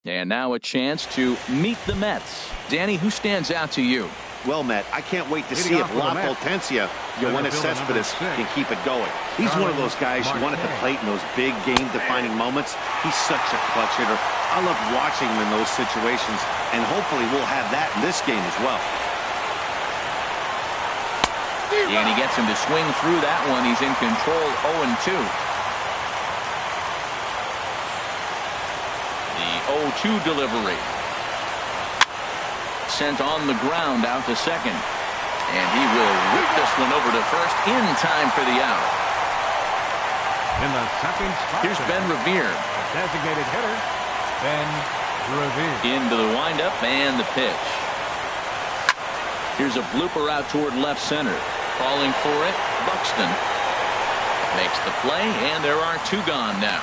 And now a chance to meet the Mets. Danny, who stands out to you? Well, Matt, I can't wait to see if La Potencia, Yoenis Cespedes, can keep it going. He's one of those guys you want at the plate in those big game-defining moments. He's such a clutch hitter. I love watching him in those situations, and hopefully we'll have that in this game as well. And he gets him to swing through that one. He's in control, 0-2. The 0-2 delivery. Sent on the ground out to second. And he will whip this one over to first in time for the out. In the second spot, here's Ben Revere. Designated hitter, Ben Revere. Into the windup and the pitch. Here's a blooper out toward left center. Calling for it, Buxton. Makes the play, and there are two gone now.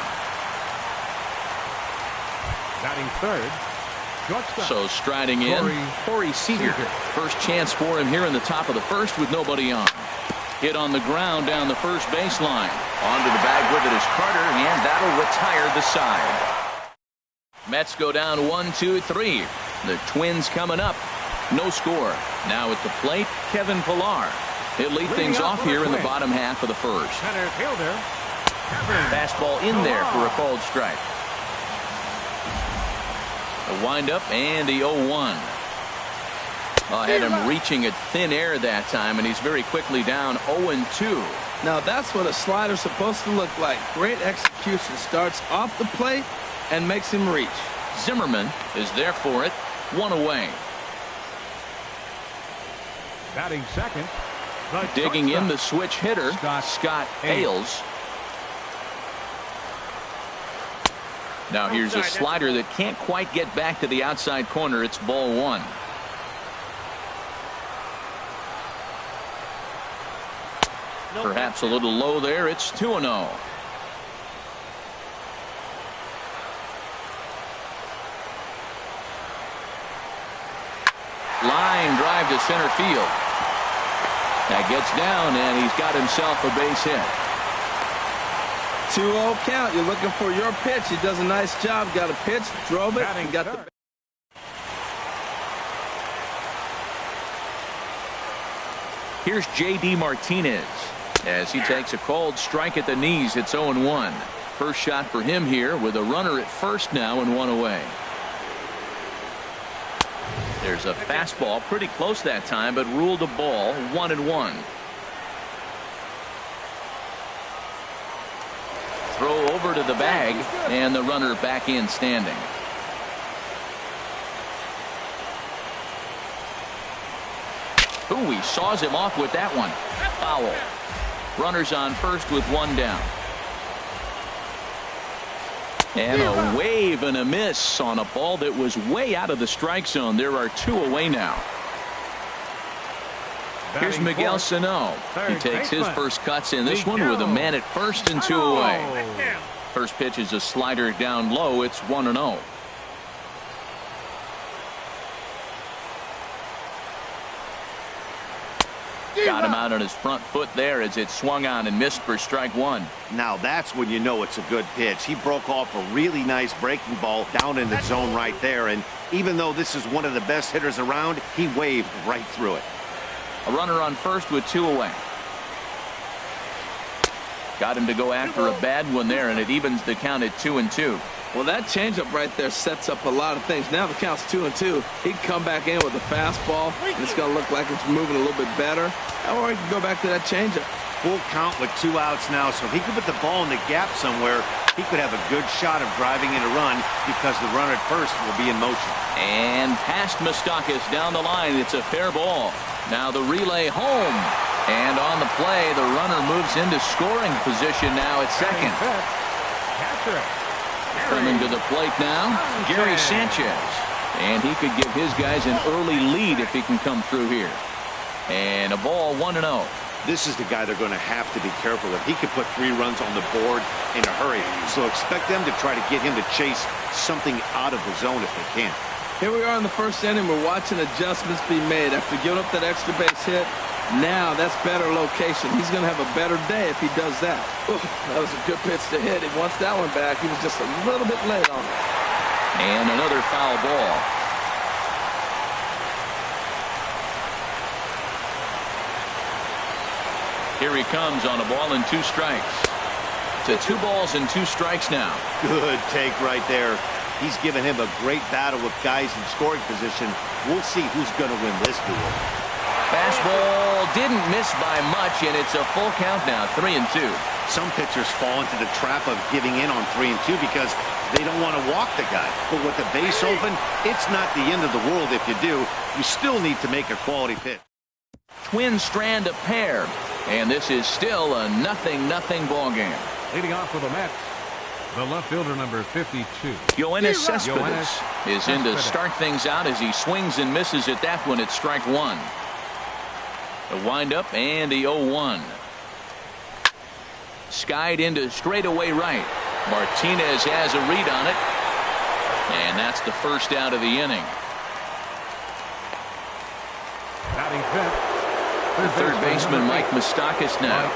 Batting third. So striding in, Corey Seager. First chance for him here in the top of the first with nobody on. Hit on the ground down the first baseline. Onto the bag with it is Carter, and that'll retire the side. Mets go down 1-2-3. The Twins coming up. No score. Now at the plate, Kevin Pillar. He'll lead things off here in the bottom half of the first. Center fielder. Fastball in there for a called strike. The windup and the 0-1. Had him reaching at thin air that time, and he's very quickly down 0-2. Now that's what a slider's supposed to look like. Great execution. Starts off the plate and makes him reach. Zimmerman is there for it. One away. Batting second. Digging in the switch hitter, Scott Ailes. Now here's a slider that can't quite get back to the outside corner. It's ball one. Perhaps a little low there. It's 2-0. Line drive to center field. That gets down, and he's got himself a base hit. 2-0 count. You're looking for your pitch. He does a nice job. Got a pitch, drove it, and got the. Here's J.D. Martinez as he takes a called strike at the knees. It's 0-1. First shot for him here with a runner at first now and one away. There's a fastball pretty close that time, but ruled a ball. 1-1. Throw over to the bag, and the runner back in standing. Ooh, he saws him off with that one. Foul. Runners on first with one down. And a wave and a miss on a ball that was way out of the strike zone. There are two away now. Here's Miguel Sano. He takes his first cuts in this one with a man at first and two away. First pitch is a slider down low. It's 1-0. Got him out on his front foot there as it swung on and missed for strike one. Now that's when you know it's a good pitch. He broke off a really nice breaking ball down in the zone right there, and even though this is one of the best hitters around, he waved right through it. A runner on first with two away. Got him to go after a bad one there, and it evens the count at 2-2. Well, that changeup right there sets up a lot of things. Now the count's 2-2. He can come back in with a fastball, and it's going to look like it's moving a little bit better. Or he can go back to that changeup. Full count with 2 outs now, so if he could put the ball in the gap somewhere, he could have a good shot of driving in a run because the runner at first will be in motion. And past Moustakas down the line. It's a fair ball. Now the relay home. And on the play, the runner moves into scoring position now at second. Coming to the plate now, Gary Sanchez. And he could give his guys an early lead if he can come through here. And a ball 1-0. This is the guy they're going to have to be careful of. He could put 3 runs on the board in a hurry. So expect them to try to get him to chase something out of the zone if they can. Here we are in the first inning. We're watching adjustments be made after giving up that extra base hit. Now that's better location. He's going to have a better day if he does that. Ooh, that was a good pitch to hit. He wants that one back. He was just a little bit late on it. And another foul ball. Here he comes on a ball and 2 strikes. To 2 balls and 2 strikes now. Good take right there. He's given him a great battle with guys in scoring position. We'll see who's going to win this duel. Fastball didn't miss by much, and it's a full count now, 3-2. Some pitchers fall into the trap of giving in on 3-2 because they don't want to walk the guy. But with the base open, it's not the end of the world if you do. You still need to make a quality pitch. Twin strand a pair, and this is still a 0-0 ball game. Leading off for the Mets, the left fielder, number 52. Yoenis Cespedes is in to start things out as he swings and misses at that one at strike 1. The windup and the 0-1. Skied into straightaway right. Martinez has a read on it. And that's the first out of the inning. Batting fifth. The third baseman, Mike Moustakas now.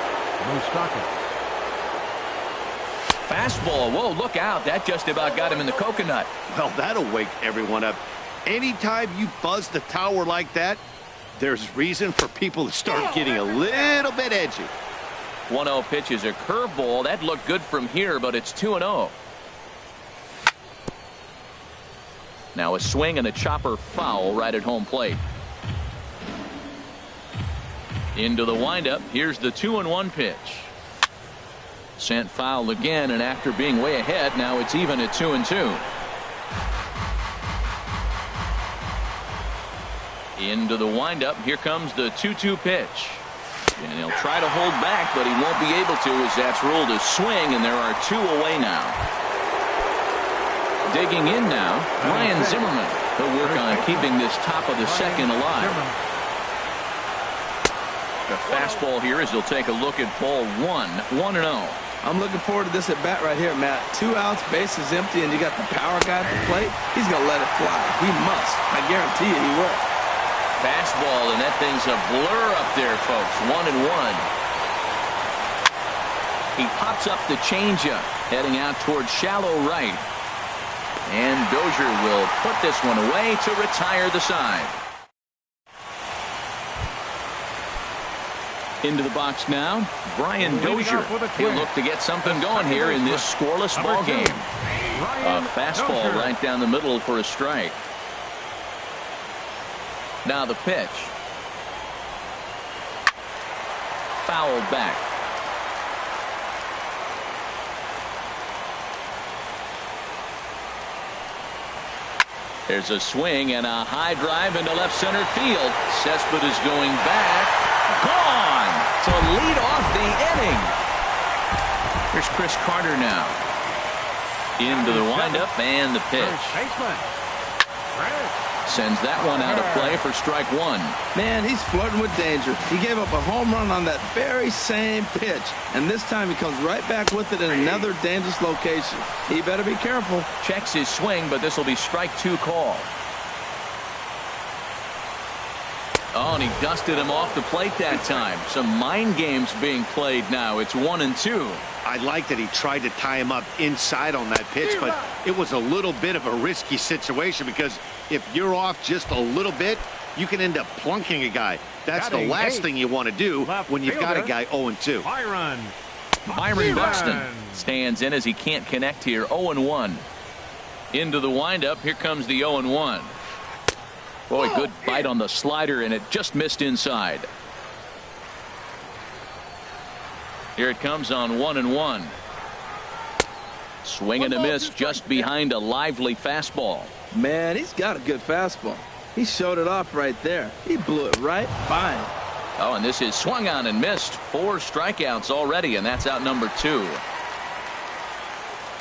Fastball. Whoa, look out. That just about got him in the coconut. Well, that'll wake everyone up. Anytime you buzz the tower like that, there's reason for people to start getting a little bit edgy. 1-0 pitch is a curveball. That looked good from here, but it's 2-0. Now a swing and a chopper foul right at home plate. Into the windup. Here's the 2-1 pitch. Sent foul again, and after being way ahead, now it's even at 2-2. Into the windup. Here comes the 2-2 pitch. And he'll try to hold back, but he won't be able to as that's ruled a swing, and there are 2 away now. Digging in now, Ryan Zimmerman. He'll work on keeping this top of the second alive. The fastball here as he'll take a look at ball 1, 1-0. I'm looking forward to this at bat right here, Matt. 2 outs, base is empty, and you got the power guy at the plate. He's going to let it fly. He must. I guarantee you he will. Fastball, and that thing's a blur up there, folks. 1-1. He pops up the changeup, heading out towards shallow right. And Dozier will put this one away to retire the side. Into the box now, Brian Dozier. He'll look to get something going here in this scoreless ball game. A fastball right down the middle for a strike. Now the pitch. Fouled back. There's a swing and a high drive into left center field. Cespedes going back. Gone to lead off the inning. Here's Chris Carter now. Into the windup and the pitch. Sends that one out of play for strike 1. Man, he's flirting with danger. He gave up a home run on that very same pitch, and this time he comes right back with it in another dangerous location. He better be careful. Checks his swing, but this will be strike 2 call. Oh, and he dusted him off the plate that time. Some mind games being played now. It's 1-2. I like that he tried to tie him up inside on that pitch, but it was a little bit of a risky situation because if you're off just a little bit, you can end up plunking a guy. That's the last thing you want to do when you've got a guy 0-2. Byron Buxton stands in as he can't connect here. 0-1. Into the windup. Here comes the 0-1. Boy, good bite on the slider, and it just missed inside. Here it comes on 1-1. Swing and a miss just behind a lively fastball. Man, he's got a good fastball. He showed it off right there. He blew it right by him. Oh, and this is swung on and missed. 4 strikeouts already, and that's out number 2.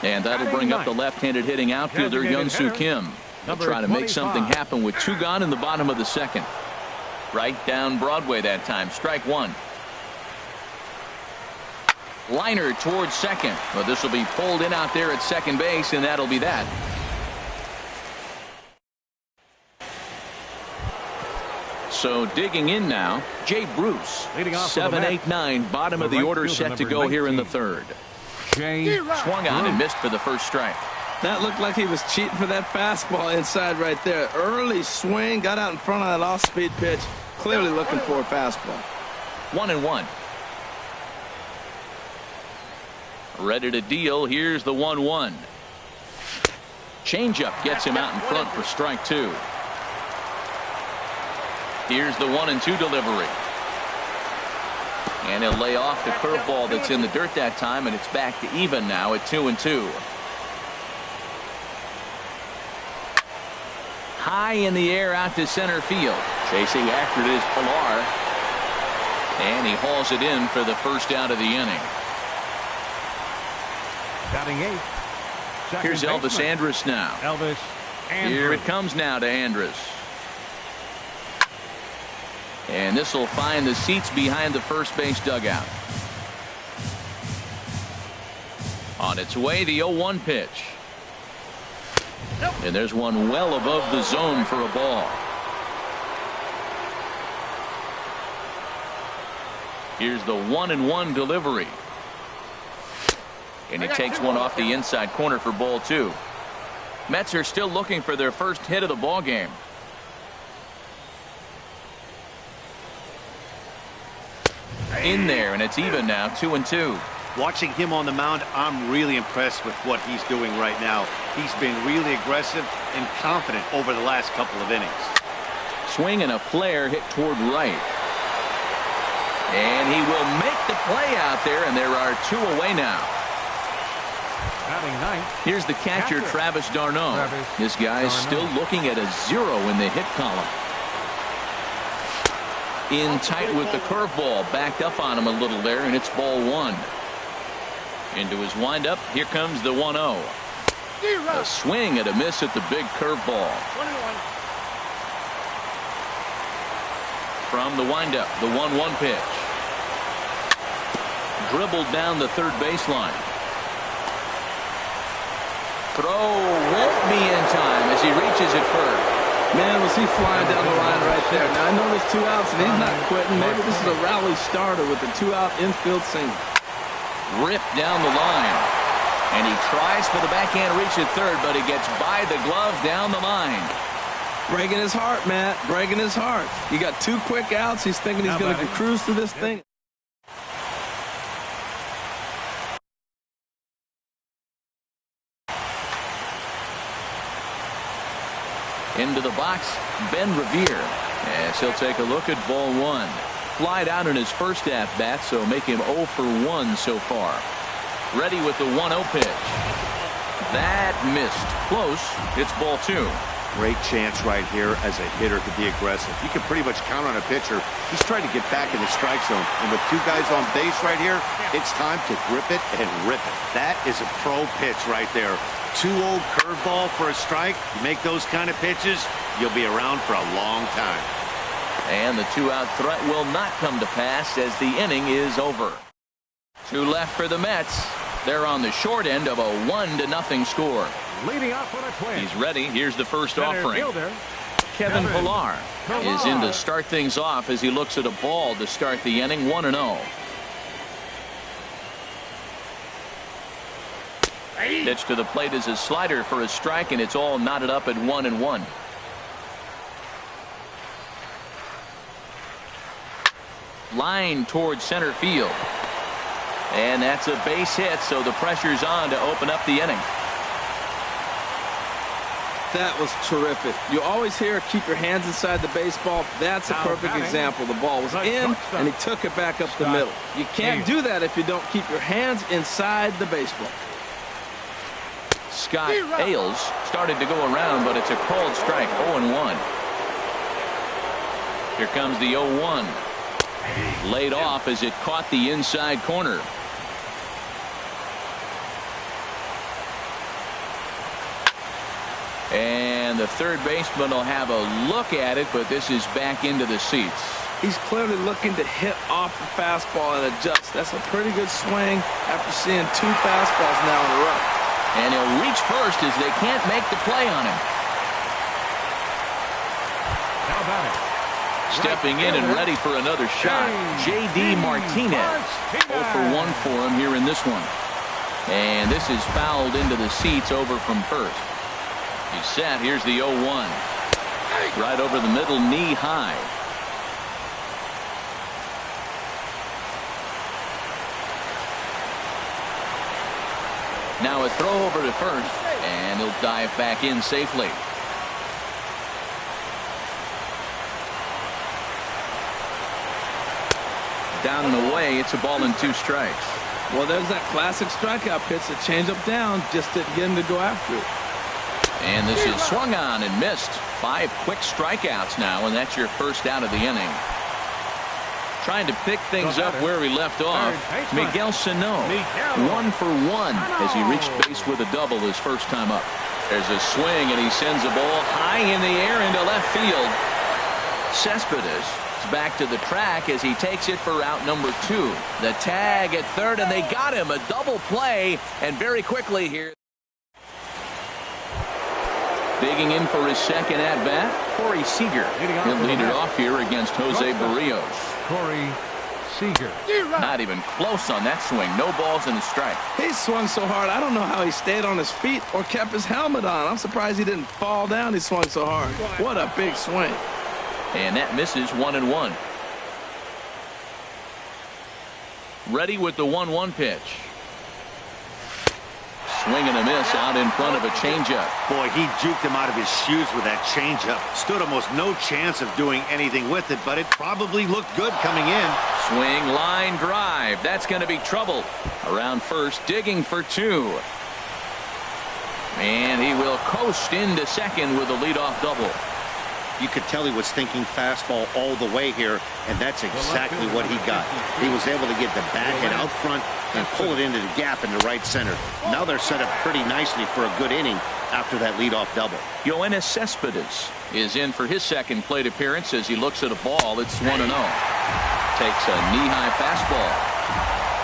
And that'll bring up the left-handed hitting outfielder Hyun-Soo Kim. They'll try to make something happen with 2 gone in the bottom of the second. Right down Broadway that time. Strike 1. Liner towards second. But this will be pulled in out there at second base, and that'll be that. So digging in now, Jay Bruce. 7, 8, 9. Bottom of the order set to go here in the third. Swung on and missed for the first strike. That looked like he was cheating for that fastball inside right there. Early swing, got out in front of that off-speed pitch. Clearly looking for a fastball. 1-1. Ready to deal. Here's the 1-1. Changeup gets him out in front for strike 2. Here's the 1-2 delivery. And he'll lay off the curveball that's in the dirt that time, and it's back to even now at 2-2. High in the air out to center field. Chasing after it is Pilar. And he hauls it in for the first out of the inning. Batting 8. Here's Elvis Andrus now. Elvis Andrus. Here it comes now to Andrus. And this will find the seats behind the first base dugout. On its way, the 0-1 pitch. And there's one well above the zone for a ball. Here's the 1-1 delivery. And he takes one off the inside corner for ball 2. Mets are still looking for their first hit of the ball game. In there, and it's even now, 2-2. Watching him on the mound, I'm really impressed with what he's doing right now. He's been really aggressive and confident over the last couple of innings. Swing and a flare hit toward right. And he will make the play out there, and there are 2 away now. Batting 9. Here's the catcher, Travis d'Arnaud. This guy is still looking at a 0 in the hit column. In tight with the curveball, backed up on him a little there, and it's ball 1. Into his windup, here comes the 1-0. A swing and a miss at the big curveball. From the windup, the 1-1 pitch. Dribbled down the third baseline. Throw won't be in time as he reaches it first. Man, was he flying down the line right there. Now, I know there's 2 outs, and he's not quitting. Maybe this is a rally starter with the 2-out infield single. Ripped down the line. And he tries for the backhand reach at third, but he gets by the glove down the line. Breaking his heart, Matt. Breaking his heart. You got 2 quick outs. He's thinking he's going to cruise through this thing. Into the box, Ben Revere, as he'll take a look at ball 1. Flied out in his first at-bat, so make him 0 for 1 so far. Ready with the 1-0 pitch. That missed. Close. It's ball 2. Great chance right here as a hitter to be aggressive. You can pretty much count on a pitcher. He's trying to get back in the strike zone. And with 2 guys on base right here, it's time to grip it and rip it. That is a pro pitch right there. 2-0 curveball for a strike. You make those kind of pitches, you'll be around for a long time. And the 2-out threat will not come to pass as the inning is over. 2 left for the Mets. They're on the short end of a 1-0 score. Leading off for the Twins. He's ready. Here's the first Center offering. fielder, Kevin Pilar is in to Pilar. start things off as he looks at a ball to start the inning. 1-0. Pitch to the plate is a slider for a strike, and it's all knotted up at 1-1. Line towards center field. And that's a base hit, so the pressure's on to open up the inning. That was terrific. You always hear keep your hands inside the baseball. That's a perfect example. The ball was in, and he took it back up the middle. You can't do that if you don't keep your hands inside the baseball. Scott Ailes started to go around, but it's a called strike. 0-1. Here comes the 0-1. Laid off as it caught the inside corner. And the third baseman will have a look at it, but this is back into the seats. He's clearly looking to hit off the fastball and adjust. That's a pretty good swing after seeing 2 fastballs now in a row. And he'll reach first as they can't make the play on him. How about it? Stepping in and ready for another shot, J.D. Martinez. 0 for 1 for him here in this one. And this is fouled into the seats over from first. He's set. Here's the 0-1. Right over the middle, knee high. Now a throw over to first, and he'll dive back in safely. Down and away, it's a ball and 2 strikes. Well, there's that classic strikeout pitch, the changeup down, just didn't get him to go after it. And this is swung on and missed. 5 quick strikeouts now, and that's your first out of the inning. Trying to pick things up where he left off. Miguel Sano, 1 for 1 as he reached base with a double his first time up. There's a swing, and he sends a ball high in the air into left field. Cespedes is back to the track as he takes it for out number 2. The tag at third, and they got him. A double play, and very quickly here. Digging in for his second at-bat, Corey Seager. He'll lead it off here against Jose Barrios. Corey Seager. Not even close on that swing. No balls and a strike. He swung so hard, I don't know how he stayed on his feet or kept his helmet on. I'm surprised he didn't fall down. He swung so hard. What a big swing. And that misses 1-1. Ready with the 1-1 pitch. Swing and a miss out in front of a changeup. Boy, he juked him out of his shoes with that changeup. Stood almost no chance of doing anything with it, but it probably looked good coming in. Swing, line drive. That's going to be trouble. Around first, digging for 2. And he will coast into second with a leadoff double. You could tell he was thinking fastball all the way here, and that's exactly what he got. He was able to get the backhand out front and pull it into the gap in the right center. Now they're set up pretty nicely for a good inning after that leadoff double. Yoenis Cespedes is in for his second plate appearance as he looks at a ball. It's 1-0. Takes a knee-high fastball.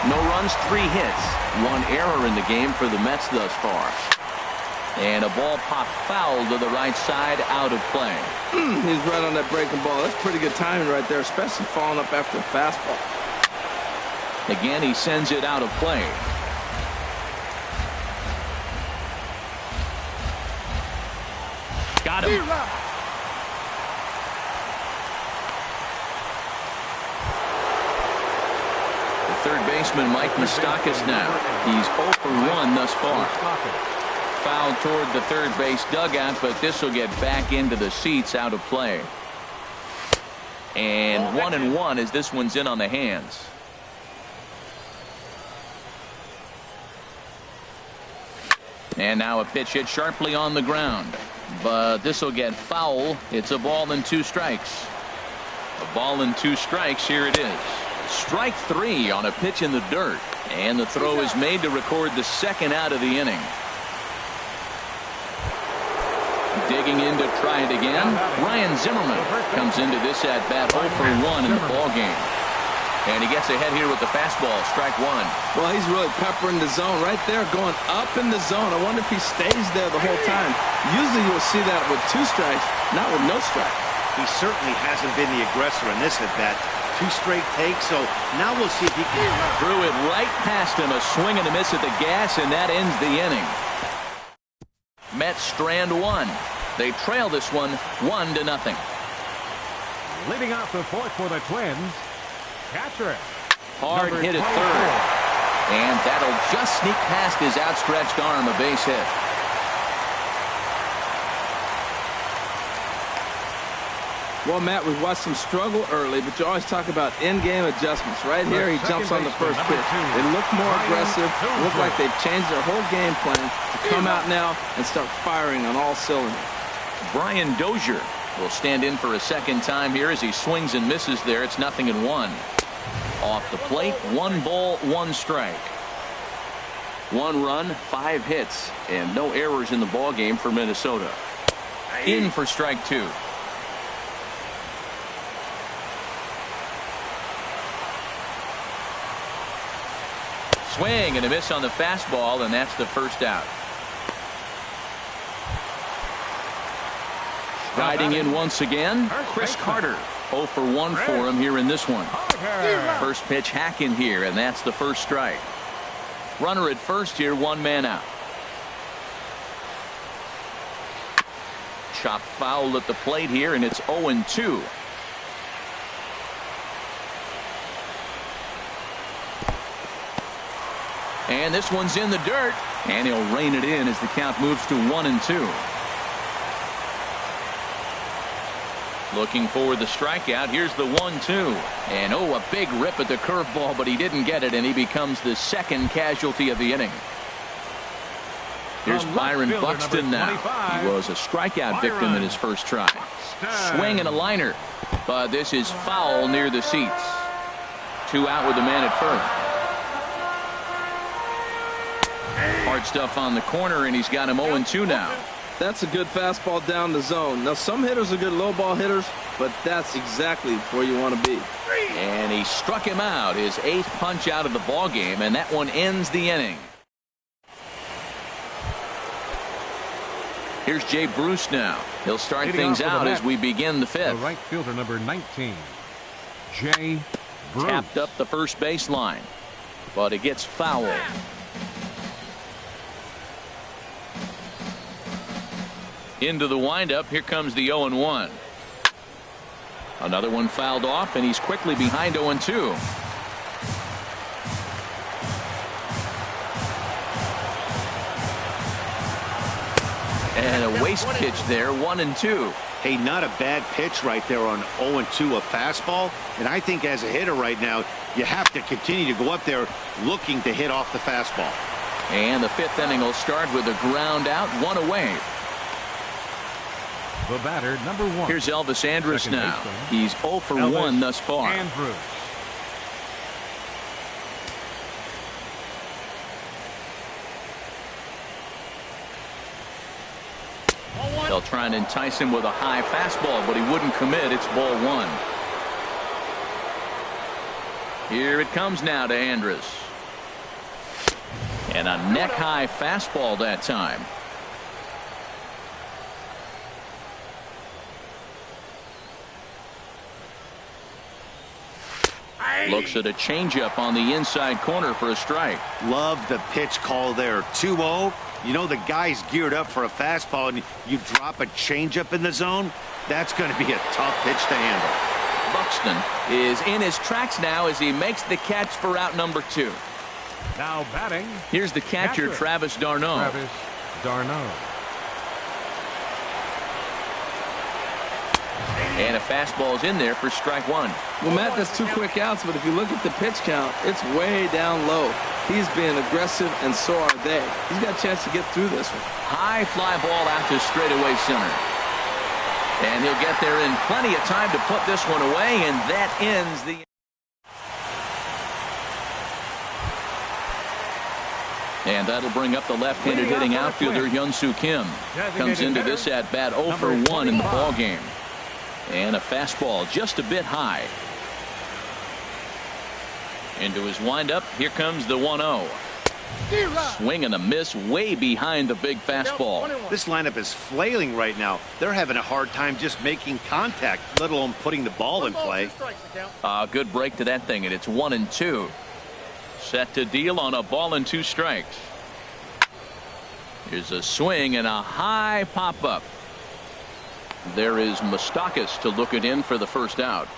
No runs, 3 hits. 1 error in the game for the Mets thus far. And a ball popped foul to the right side, out of play. He's right on that breaking ball. That's pretty good timing right there, especially falling up after a fastball. Again, he sends it out of play. Got him. The third baseman, Mike Moustakas, now. He's 0 for 1 thus far. Foul toward the third base dugout, but this will get back into the seats, out of play. And 1-1 as this one's in on the hands. And now a pitch hit sharply on the ground, but this will get foul. It's a ball and 2 strikes. A ball and 2 strikes. Here it is. Strike 3 on a pitch in the dirt, and the throw is made to record the second out of the inning. Digging in to try it again. Ryan Zimmerman comes into this at bat 0 for 1 in the ball game. And he gets ahead here with the fastball. Strike 1. Well, he's really peppering the zone right there, going up in the zone. I wonder if he stays there the whole time. Usually you'll see that with 2 strikes, not with no strike. He certainly hasn't been the aggressor in this at bat. 2 straight takes, so now we'll see if he can. Threw it right past him. A swing and a miss at the gas, and that ends the inning. Mets strand 1. They trail this one 1-0. Leading off the 4th for the Twins, catcher. Hard hit at third. And that'll just sneak past his outstretched arm, a base hit. Well, Matt, we've watched him struggle early, but you always talk about in-game adjustments. Right here, he jumps on the first pitch. They look more aggressive. Look like they've changed their whole game plan to come out now and start firing on all cylinders. Brian Dozier will stand in for a second time here as he swings and misses there. It's 0-1. Off the plate, 1 ball, 1 strike. 1 run, 5 hits, and no errors in the ball game for Minnesota. In for strike 2. Swing and a miss on the fastball, and that's the first out. Riding in once again, Chris Carter. 0 for 1 for him here in this one. First pitch hack in here, and that's the first strike. Runner at first here, one man out. Chop foul at the plate here, and it's 0-2. And this one's in the dirt, and he'll rein it in as the count moves to 1-2. Looking for the strikeout. Here's the 1-2. And oh, a big rip at the curveball, but he didn't get it, and he becomes the second casualty of the inning. Here's Byron Buxton now. He was a strikeout victim in his first try. Swing and a liner, but this is foul near the seats. 2 out with the man at first. Hard stuff on the corner, and he's got him 0-2 now. That's a good fastball down the zone. Now, some hitters are good low ball hitters, but that's exactly where you want to be. And he struck him out, his 8th punch out of the ball game, and that one ends the inning. Here's Jay Bruce now. He'll start things out as we begin the 5th. The right fielder, number 19, Jay Bruce. Tapped up the first baseline, but it gets fouled. Into the windup. Here comes the 0-1. Another one fouled off, and he's quickly behind 0-2. And a waste pitch there, 1-2. Hey, not a bad pitch right there on 0-2, a fastball. And I think as a hitter right now, you have to continue to go up there looking to hit off the fastball. And the 5th inning will start with a ground out, 1 away. The batter, number 1. Here's Elvis Andrus Second now. baseman. He's 0 for 1 thus far. Andrus. They'll try and entice him with a high fastball, but he wouldn't commit. It's ball 1. Here it comes now to Andrus. And a neck-high fastball that time. Looks at a changeup on the inside corner for a strike. Love the pitch call there. 2-0. You know the guy's geared up for a fastball, and you drop a changeup in the zone. That's going to be a tough pitch to handle. Buxton is in his tracks now as he makes the catch for out number 2. Now batting. Here's the catcher, Travis d'Arnaud. Travis d'Arnaud. And a fastball's in there for strike 1. Well, Matt, that's 2 quick outs, but if you look at the pitch count, it's way down low. He's being aggressive, and so are they. He's got a chance to get through this one. High fly ball out to straightaway center. And he'll get there in plenty of time to put this one away, and that ends the... And that'll bring up the left-handed hitting outfielder, Hyun-Soo Kim. Comes into this at-bat 0 for 1 in the ballgame. And a fastball just a bit high. Into his windup. Here comes the 1-0. Swing and a miss way behind the big fastball. This lineup is flailing right now. They're having a hard time just making contact, let alone putting the ball in play. Good break to that thing, and it's 1-2. Set to deal on a ball and 2 strikes. Here's a swing and a high pop-up. There is Moustakas to look it in for the first out.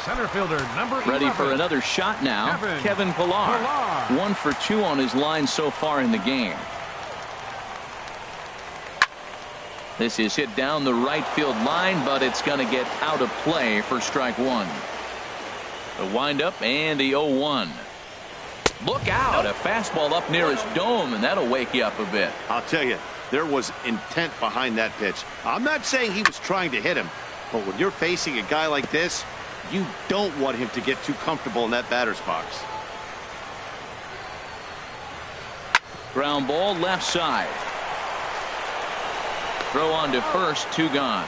Center fielder, number 11. Ready for another shot now, Kevin Pillar. 1 for 2 on his line so far in the game. This is hit down the right field line, but it's going to get out of play for strike 1. The windup and the 0-1. Look out, a fastball up near his dome, and that'll wake you up a bit. I'll tell you, there was intent behind that pitch. I'm not saying he was trying to hit him, but when you're facing a guy like this, you don't want him to get too comfortable in that batter's box. Ground ball left side. Throw on to first, 2 gone.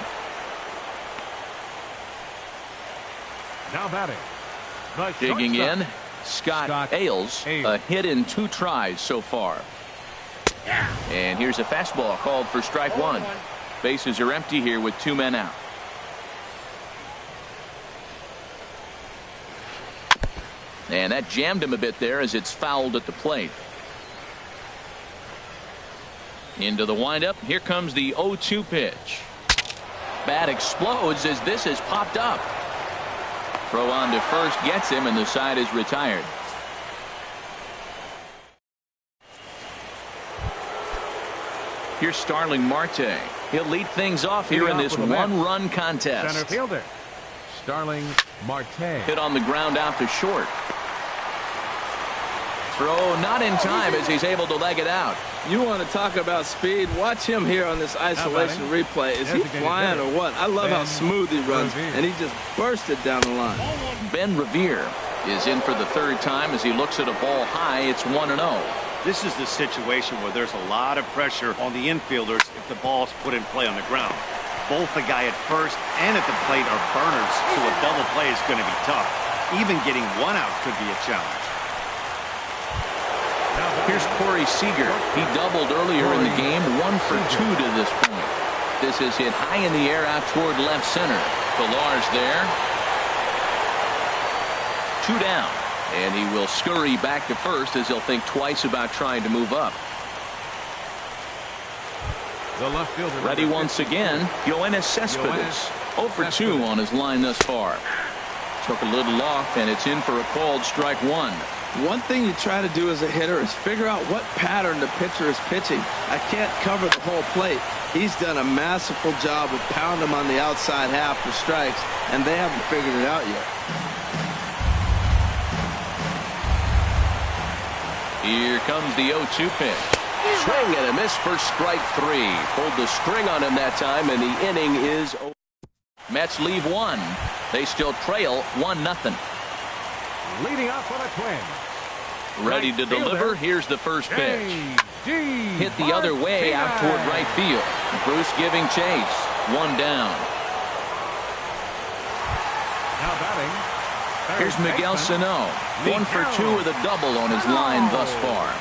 Now batting. Digging in, Scott Ailes. A hit in 2 tries so far. And here's a fastball called for strike 1. Bases are empty here with 2 men out. And that jammed him a bit there as it's fouled at the plate. Into the windup. Here comes the 0-2 pitch. Bat explodes as this has popped up. Throw on to first gets him, and the side is retired. Here's Starling Marte. He'll lead things off here in this one-run contest. Center fielder, Starling Marte. Hit on the ground out to short. Throw not in time as he's able to leg it out. You want to talk about speed? Watch him here on this isolation replay. Is he flying or what? I love how smooth he runs, and he just bursted down the line. Ben Revere is in for the third time as he looks at a ball high. It's 1-0. This is the situation where there's a lot of pressure on the infielders if the ball's put in play on the ground. Both the guy at first and at the plate are burners, so a double play is going to be tough. Even getting one out could be a challenge. Here's Corey Seager. He doubled earlier in the game, 1 for 2 to this point. This is hit high in the air out toward left center. Villar's there. 2 down. And he will scurry back to first as he'll think twice about trying to move up. The left fielder. Ready once again, Yoenis Cespedes. 0 for 2 on his line thus far. Took a little off, and it's in for a called strike 1. One thing you try to do as a hitter is figure out what pattern the pitcher is pitching. I can't cover the whole plate. He's done a masterful job of pounding him on the outside half for strikes, and they haven't figured it out yet. Here comes the 0-2 pitch. Swing and a miss for strike 3. Pulled the string on him that time, and the inning is over. Mets leave 1. They still trail 1-0. Leading off for the Twins. Ready to deliver. Here's the first pitch. Hit the other way out toward right field. Bruce giving chase. 1 down. Now batting. Here's Miguel Sano. 1 for 2 with a double on his line thus far.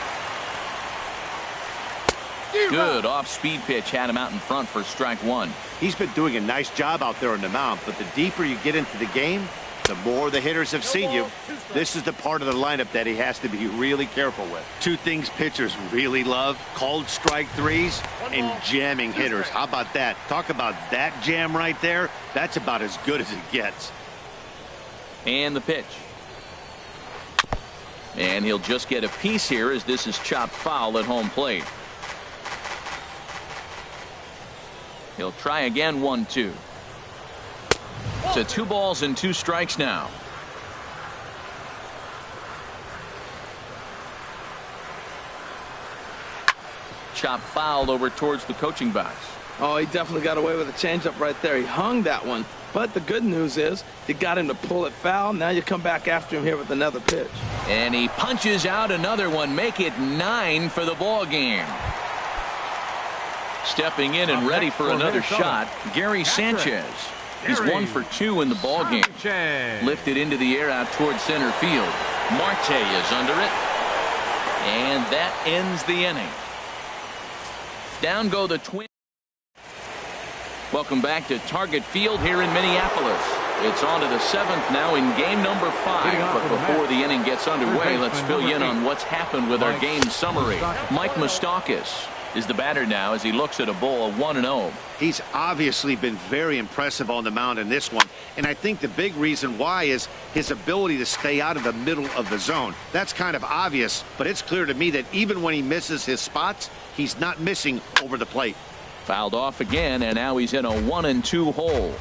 Good off-speed pitch had him out in front for strike 1. He's been doing a nice job out there on the mound, but the deeper you get into the game, the more the hitters have seen you. This is the part of the lineup that he has to be really careful with. 2 things pitchers really love: called strike 3s and jamming hitters. How about that? Talk about that jam right there. That's about as good as it gets. And the pitch. And he'll just get a piece here as this is chopped foul at home plate. He'll try again. 1-2. So 2 balls and 2 strikes now. Chop fouled over towards the coaching box. Oh, he definitely got away with a changeup right there. He hung that one. But the good news is you got him to pull it foul. Now you come back after him here with another pitch. And he punches out another one. Make it 9 for the ball game. Stepping in and ready for another shot, Gary Sanchez. He's 1 for 2 in the ball game. Lifted into the air out towards center field. Marte is under it. And that ends the inning. Down go the Twins. Welcome back to Target Field here in Minneapolis. It's on to the 7th now in game number 5. But before the inning gets underway, let's fill you in on what's happened with our game summary. Mike Moustakas is the batter now as he looks at a ball of 1-0. He's obviously been very impressive on the mound in this one, and I think the big reason why is his ability to stay out of the middle of the zone. That's kind of obvious, but it's clear to me that even when he misses his spots, he's not missing over the plate. Fouled off again, and now he's in a 1-2 hole.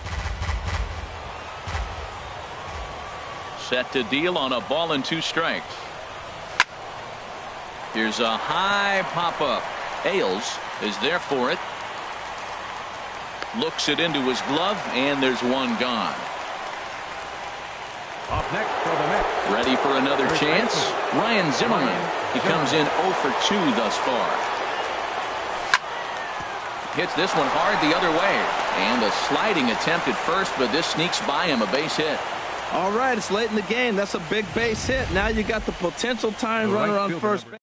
Set to deal on a ball and 2 strikes. Here's a high pop-up. Ailes is there for it. Looks it into his glove, and there's 1 gone. Up next for the Mets. Ready for another chance? Ryan Zimmerman. He comes in 0 for 2 thus far. Hits this one hard the other way. And a sliding attempt at first, but this sneaks by him, a base hit. All right, it's late in the game. That's a big base hit. Now you got the potential tying runner on first base.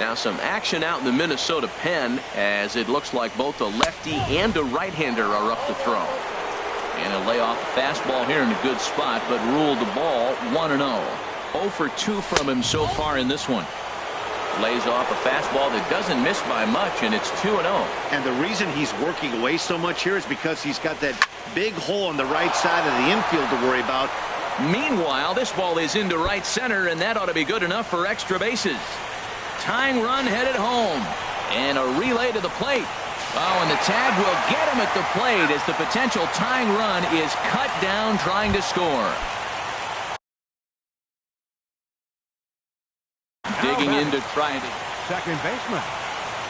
Now some action out in the Minnesota pen, as it looks like both a lefty and a right-hander are up to throw. And a layoff fastball here in a good spot, but ruled the ball 1-0. 0 for 2 from him so far in this one. Lays off a fastball that doesn't miss by much, and it's 2-0. And the reason he's working away so much here is because he's got that big hole on the right side of the infield to worry about. Meanwhile, this ball is into right center, and that ought to be good enough for extra bases. Tying run headed home, and a relay to the plate. Oh, and the tag will get him at the plate as the potential tying run is cut down trying to score. Digging in to try it. Second baseman,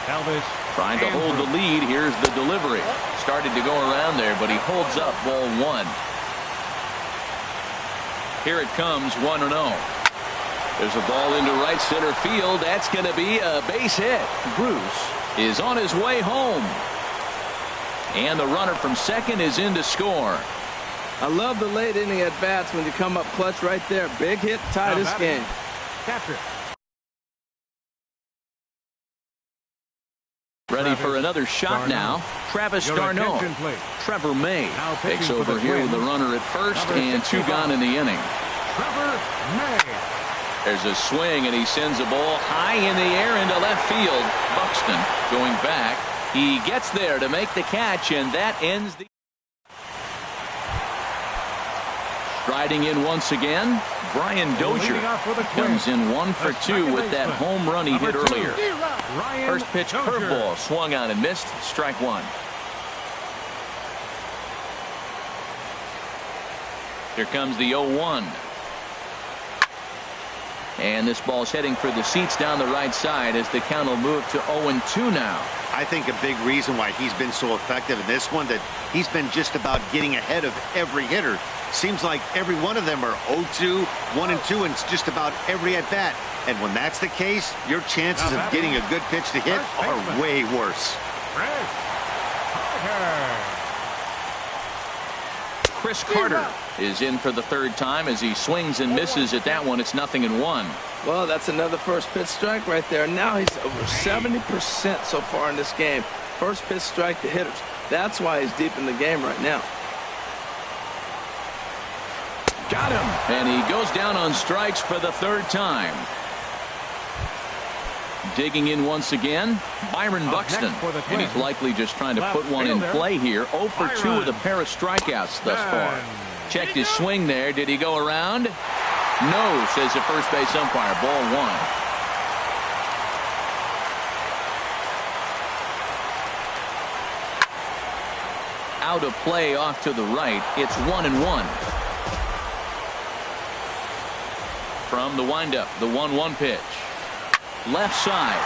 Elvis. Trying to hold the lead. Here's the delivery. Started to go around there, but he holds up ball 1. Here it comes, 1-0. There's a ball into right center field. That's going to be a base hit. Bruce is on his way home. And the runner from second is in to score. I love the late inning at bats when you come up clutch right there. Big hit, tie this game. Catcher. Ready for another shot now. Travis d'Arnaud. Trevor May takes over here with the runner at first, and 2 gone in the inning. Trevor May. There's a swing, and he sends a ball high in the air into left field. Buxton going back. He gets there to make the catch, and that ends the... Striding in once again, Brian Dozier comes in 1 for 2 with that home run he hit earlier. First pitch curveball swung on and missed. Strike 1. Here comes the 0-1. And this ball's heading for the seats down the right side as the count will move to 0-2 now. I think a big reason why he's been so effective in this one, that he's been just about getting ahead of every hitter. Seems like every one of them are 0-2, 1-2, and it's just about every at bat. And when that's the case, your chances of getting a good pitch to hit are way worse. Chris Carter is in for the 3rd time as he swings and misses at that one. It's 0-1. Well, that's another first pitch strike right there. Now he's over 70% so far in this game. First pitch strike to hitters. That's why he's deep in the game right now. Got him. And he goes down on strikes for the 3rd time. Digging in once again, Byron Buxton. And he's likely just trying to put one in play here. 0 for 2 with a pair of strikeouts thus far. Checked his swing there. Did he go around? No, says the first base umpire. Ball 1. Out of play off to the right. It's 1-1. From the windup, the 1-1 pitch. Left side.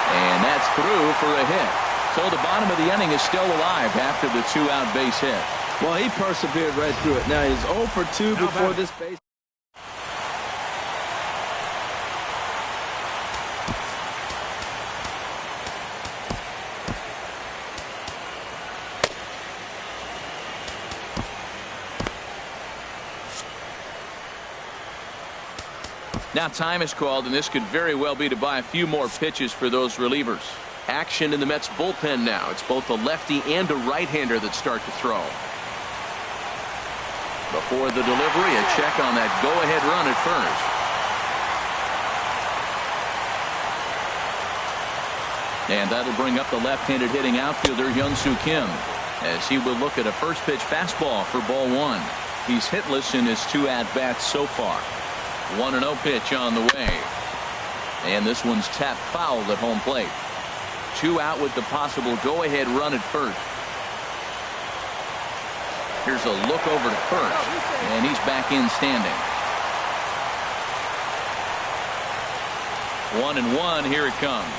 And that's through for a hit. So the bottom of the inning is still alive after the 2-out base hit. Well, he persevered right through it. Now he's 0 for 2 before this base. Now time is called, and this could very well be to buy a few more pitches for those relievers. Action in the Mets bullpen now. It's both a lefty and a right-hander that start to throw. Before the delivery, a check on that go-ahead run at first. And that'll bring up the left-handed hitting outfielder Hyun-Soo Kim, as he will look at a first pitch fastball for ball 1. He's hitless in his 2 at-bats so far. 1-0 pitch on the way. And this one's tapped foul at home plate. 2 out with the possible go-ahead run at first. Here's a look over to first, and he's back in standing. 1-1, here it comes.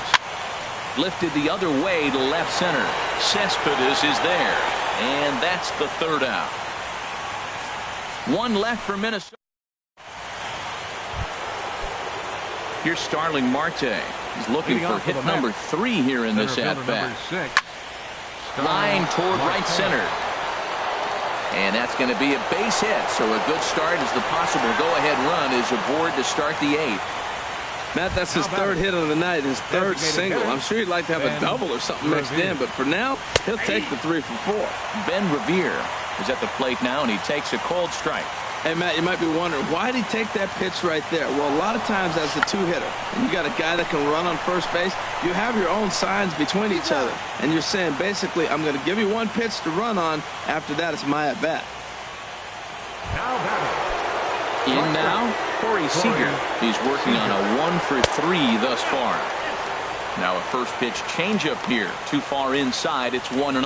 Lifted the other way to left center. Cespedes is there, and that's the 3rd out. 1 left for Minnesota. Here's Starling Marte. He's looking for hit number 3 here in this at-bat. Line toward right center. And that's going to be a base hit. So a good start as the possible go-ahead run is aboard to start the 8th. Matt, that's his third hit of the night, his third single. I'm sure he'd like to have a double or something mixed in, but for now, he'll take the 3 for 4. Ben Revere is at the plate now, and he takes a cold strike. Hey, Matt, you might be wondering, why did he take that pitch right there? Well, a lot of times as a two-hitter, and you got a guy that can run on first base, you have your own signs between each other. And you're saying, basically, I'm going to give you one pitch to run on. After that, it's my at-bat. In now, Corey Seager. He's working on a 1 for 3 thus far. Now a first pitch changeup here. Too far inside. It's 1-0.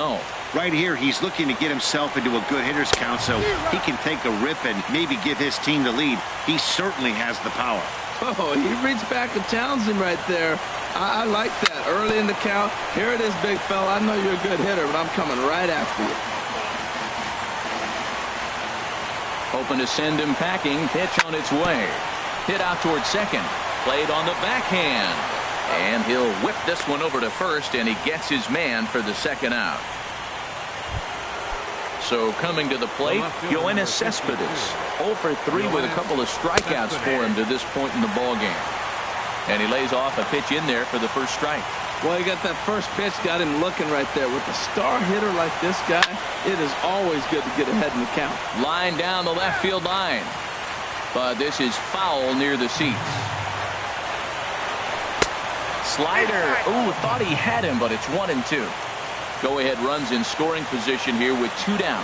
Right here, he's looking to get himself into a good hitter's count so he can take a rip and maybe give his team the lead. He certainly has the power. Oh, he reached back and challenged him right there. I like that. Early in the count. Here it is, big fella. I know you're a good hitter, but I'm coming right after you. Hoping to send him packing. Pitch on its way. Hit out towards second. Played on the backhand. And he'll whip this one over to first, and he gets his man for the second out. So coming to the plate, Yoenis Cespedes. 0 for 3 with a couple of strikeouts for him to this point in the ballgame. And he lays off a pitch in there for the first strike. Well, he got that first pitch, got him looking right there. With a star hitter like this guy, it is always good to get ahead in the count. Line down the left field line. But this is foul near the seats. Slider. Ooh, thought he had him, but it's 1-2. Go-ahead runs in scoring position here with 2 down.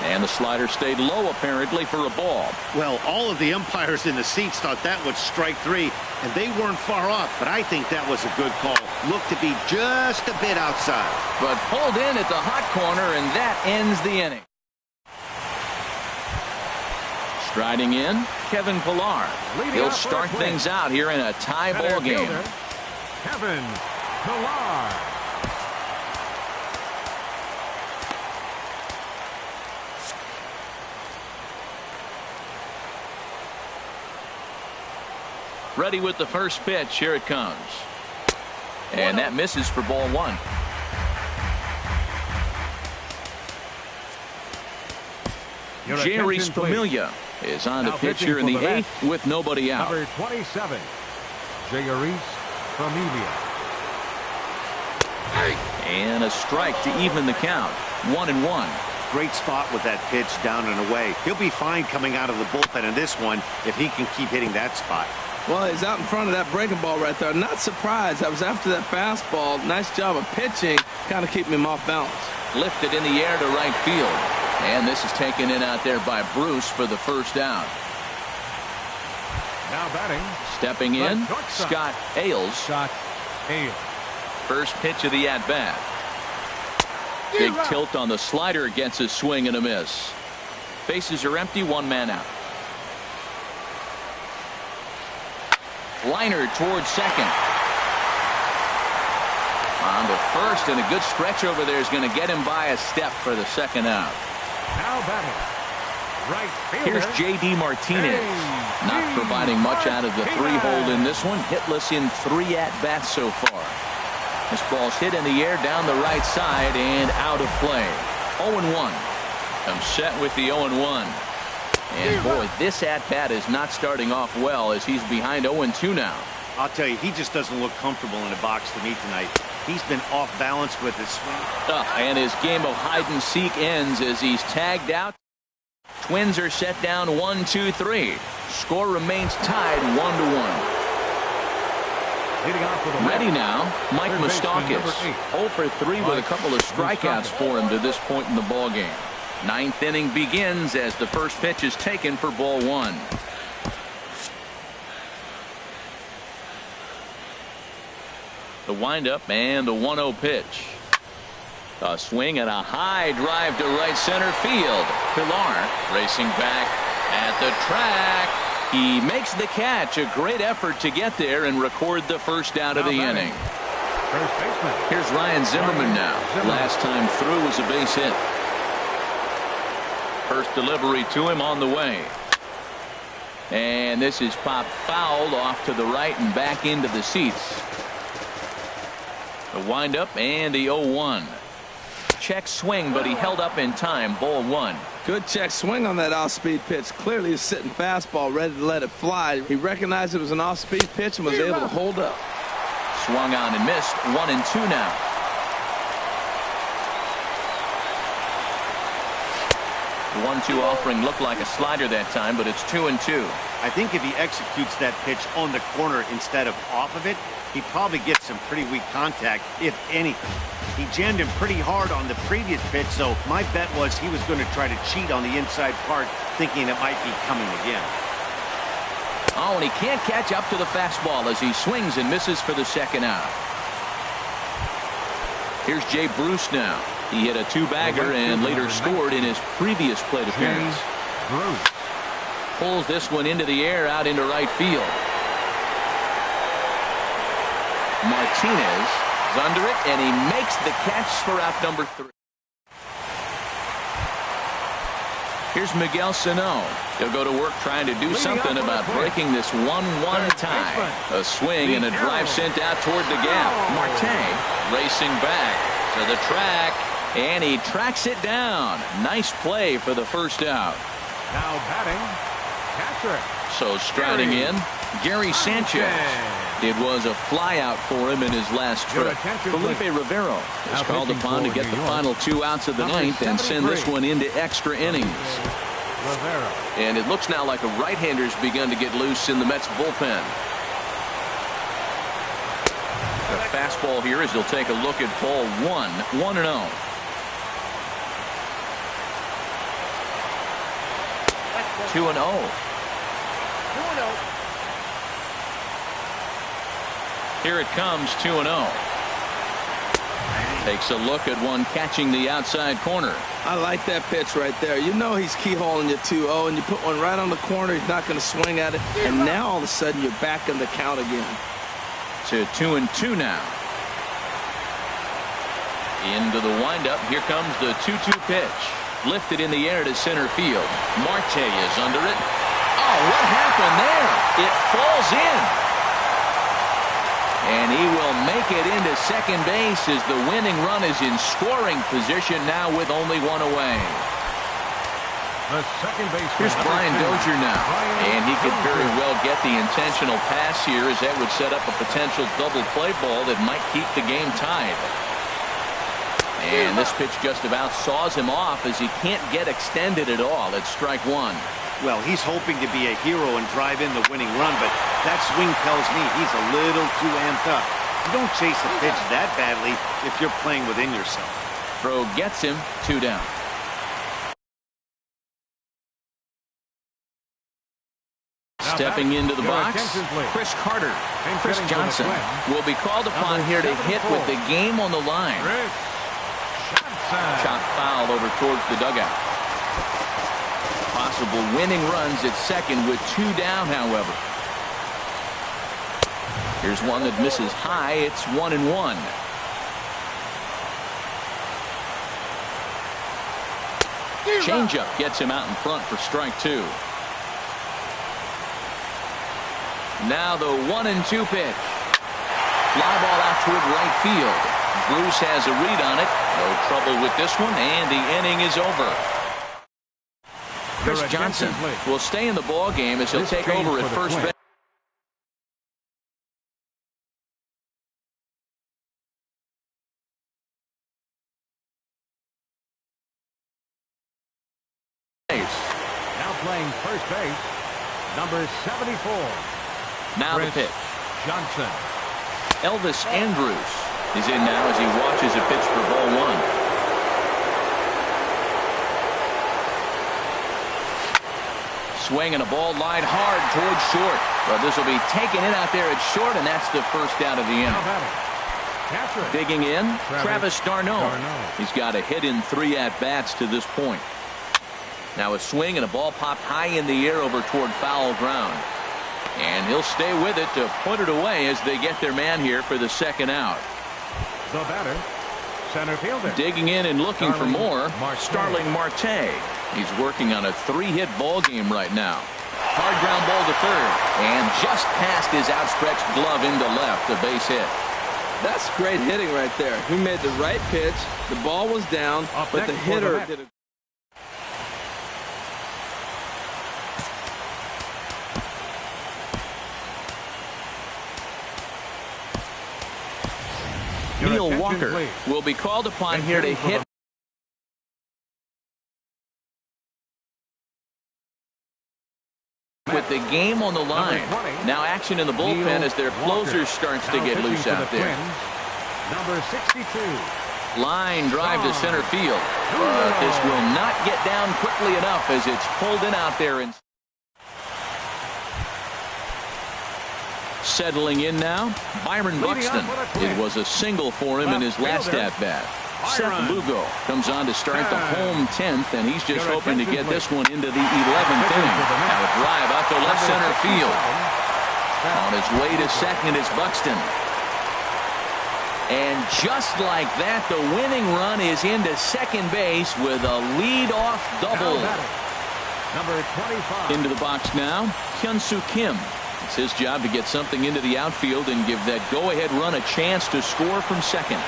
And the slider stayed low, apparently, for a ball. Well, all of the umpires in the seats thought that was strike 3, and they weren't far off, but I think that was a good call. Looked to be just a bit outside. But pulled in at the hot corner, and that ends the inning. Striding in, Kevin Pillar. He'll start things out here in a tie ball game. Kevin Pillar. Ready with the first pitch. Here it comes. And that misses for ball 1. Jerry Familia is on to pitch here in the 8th with nobody out. Number 27, Jerry Familia. And a strike to even the count. 1-1. Great spot with that pitch down and away. He'll be fine coming out of the bullpen in this one if he can keep hitting that spot. Well, he's out in front of that breaking ball right there. Not surprised. I was after that fastball. Nice job of pitching, kind of keeping him off balance. Lifted in the air to right field. And this is taken in out there by Bruce for the first out. Now batting. Stepping in, Scott Ailes. First pitch of the at-bat. Big tilt on the slider, gets a swing and a miss. Bases are empty, 1 man out. Liner towards second. On to first, and a good stretch over there is going to get him by a step for the second out. Now batting. Right fielder. Here's J.D. Martinez. Not providing much out of the 3-hole in this one. Hitless in 3 at-bats so far. This ball's hit in the air down the right side and out of play. 0-1. I'm set with the 0-1. And boy, this at-bat is not starting off well as he's behind 0-2 now. I'll tell you, he just doesn't look comfortable in the box to me tonight. He's been off balance with his swing. And his game of hide-and-seek ends as he's tagged out. Twins are set down 1-2-3. Score remains tied 1-1. Ready now, Mike Moustakas. 0 for 3 with a couple of strikeouts for him to this point in the ballgame. 9th inning begins as the first pitch is taken for ball 1. The windup and the 1-0 pitch. A swing and a high drive to right center field. Pillar racing back at the track. He makes the catch. A great effort to get there and record the first out of the inning. Here's Ryan Zimmerman now. Last time through was a base hit. First delivery to him on the way. And this is popped fouled off to the right and back into the seats. The windup and the 0-1. check swing, but he held up in time. Ball 1. Good check swing on that off-speed pitch. Clearly a sitting fastball, ready to let it fly. He recognized it was an off-speed pitch and was able to hold up. Swung on and missed. 1-2 now. 1-2 offering looked like a slider that time, but it's 2-2. I think if he executes that pitch on the corner instead of off of it, he probably gets some pretty weak contact, if anything. He jammed him pretty hard on the previous pitch, so my bet was he was going to try to cheat on the inside part, thinking it might be coming again. Oh, and he can't catch up to the fastball as he swings and misses for the second out. Here's Jay Bruce now. He hit a two-bagger and later scored in his previous plate appearance. Pulls this one into the air out into right field. Martinez is under it, and he makes the catch for out number 3. Here's Miguel Sano. He'll go to work trying to do something about breaking this 1-1 tie. A swing and a drive sent out toward the gap. Marte racing back to the track, and he tracks it down. Nice play for the first out. Now batting, catcher. So striding in, Gary Sanchez. It was a flyout for him in his last trip. Felipe Rivero is called upon to get the final 2 outs of the ninth and send this one into extra innings. And it looks now like a right-hander's begun to get loose in the Mets bullpen. The fastball here as he'll take a look at ball 1, 1-0. Two and 0. Here it comes, 2-0. Takes a look at one catching the outside corner. I like that pitch right there. You know he's keyholing you 2-0, and you put one right on the corner. He's not going to swing at it. And now all of a sudden you're back in the count again. To 2-2 now. Into the windup. Here comes the 2-2 pitch. Lifted in the air to center field. Marte is under it. Oh, what happened there? It falls in. And he will make it into second base as the winning run is in scoring position now with only one away. The second base. Here's Brian Dozier now. And he could very well get the intentional pass here as that would set up a potential double play ball that might keep the game tied. And this pitch just about saws him off as he can't get extended at all. It's strike 1. Well, he's hoping to be a hero and drive in the winning run, but that swing tells me he's a little too amped up. You don't chase a pitch that badly if you're playing within yourself. Throw gets him, 2 down. Stepping into the box, Chris Carter. Chris Johnson will be called upon here to hit with the game on the line. Shot foul over towards the dugout. Possible winning runs at second with 2 down, however. Here's one that misses high. It's 1-1. Changeup gets him out in front for strike 2. Now the 1-2 pitch. Fly ball out toward right field. Bruce has a read on it. No trouble with this one, and the inning is over. Chris Johnson will stay in the ball game as he'll take over at first base. Now playing first base, number 74. Now the pitch. Johnson. Elvis Andrus is in now as he watches a pitch for ball 1. Swing and a ball line hard towards short. But this will be taken in out there at short, and that's the first out of the inning. Digging in, Travis d'Arnaud. He's got a hit in 3 at-bats to this point. Now a swing and a ball popped high in the air over toward foul ground. And he'll stay with it to put it away as they get their man here for the second out. The batter, center fielder. Digging in and looking for more, Starling Marte. He's working on a 3-hit ball game right now. Hard ground ball to third, and just past his outstretched glove into left, a base hit. That's great hitting right there. He made the right pitch. The ball was down, but the hitter did it. Neil Walker will be called upon here to hit. With the game on the line. Now action in the bullpen as their closer starts to get loose out there. Number 62. Line drive to center field. But this will not get down quickly enough as it's pulled in out there. And settling in now, Byron Buxton. It was a single for him in his last at-bat. Seth Lugo comes on to start the home 10th, and he's just hoping to get this one into the 11th inning. Now a drive out to left center field. On his way to second is Buxton. And just like that, the winning run is into second base with a lead-off double. Number 25. Into the box now, Hyun-Soo Kim. It's his job to get something into the outfield and give that go-ahead run a chance to score from second.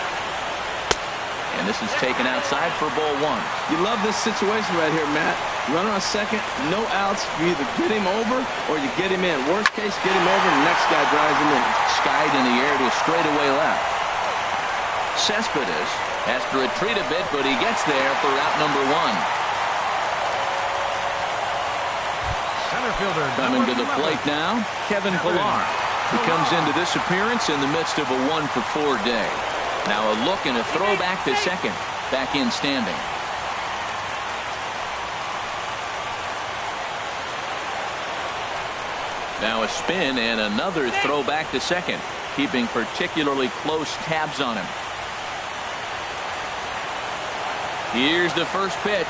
And this is taken outside for ball one. You love this situation right here, Matt. Runner on second, no outs. You either get him over or you get him in. Worst case, get him over, and the next guy drives him in. Skied in the air to a straightaway left. Cespedes has to retreat a bit, but he gets there for out number one. Center fielder Coming to the plate now, Kevin Pillar. He comes into this appearance in the midst of a 1-for-4 day. Now a look and a throw back to second. Back in standing. Now a spin and another throw back to second. Keeping particularly close tabs on him. Here's the first pitch.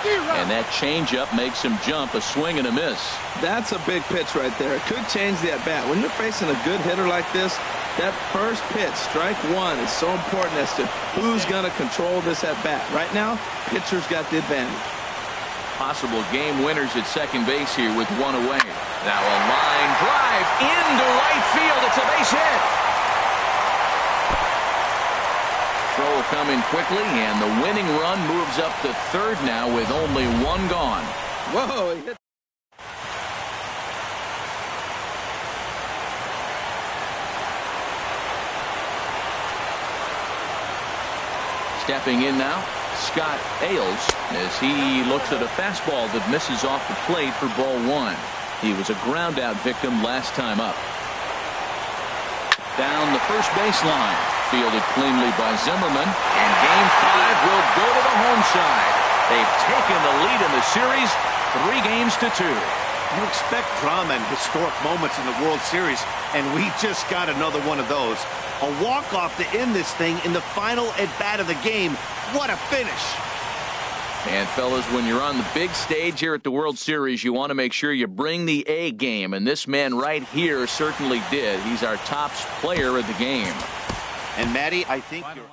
And that changeup makes him jump, a swing and a miss. That's a big pitch right there. It could change the at-bat. When you're facing a good hitter like this, that first pitch, strike one, is so important as to who's going to control this at-bat. Right now, pitcher's got the advantage. Possible game winners at second base here with one away. Now a line drive into right field. It's a base hit. Throw coming quickly, and the winning run moves up to third now with only one gone. Whoa, he hit. Stepping in now, Scott Ailes, as he looks at a fastball that misses off the plate for ball one. He was a ground-out victim last time up. Down the first baseline, fielded cleanly by Zimmerman, and Game 5 will go to the home side. They've taken the lead in the series, 3-2. You expect drama and historic moments in the World Series, and we just got another one of those. A walk-off to end this thing in the final at-bat of the game. What a finish. And fellas, when you're on the big stage here at the World Series, you want to make sure you bring the A game, and this man right here certainly did. He's our top player of the game. And Matty, I think you're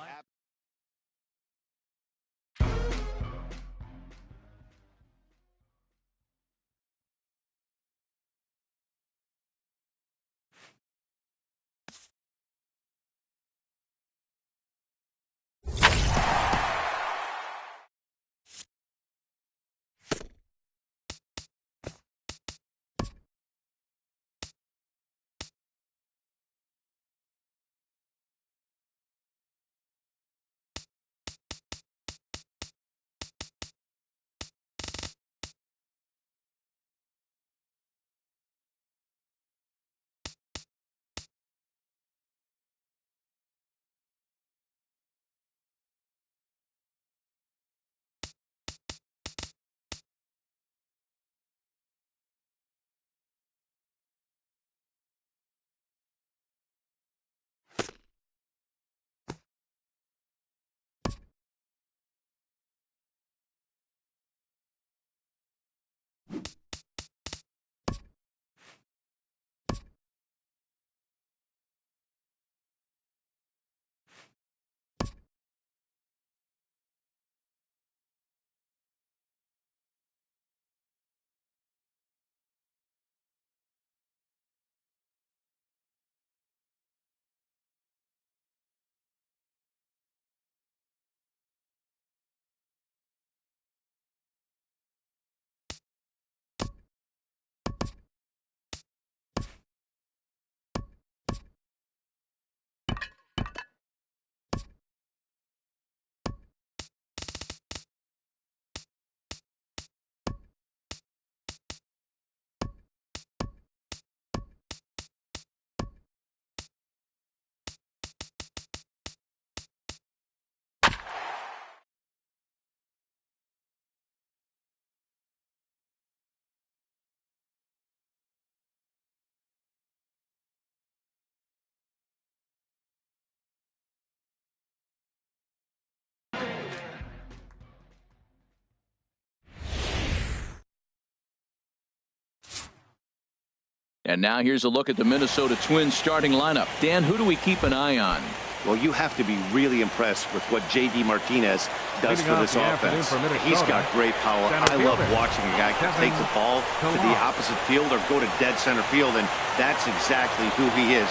And now here's a look at the Minnesota Twins starting lineup. Dan, who do we keep an eye on? Well, you have to be really impressed with what J.D. Martinez does for this offense. He's got great power. I love watching a guy can take the ball to the opposite field or go to dead center field, and that's exactly who he is.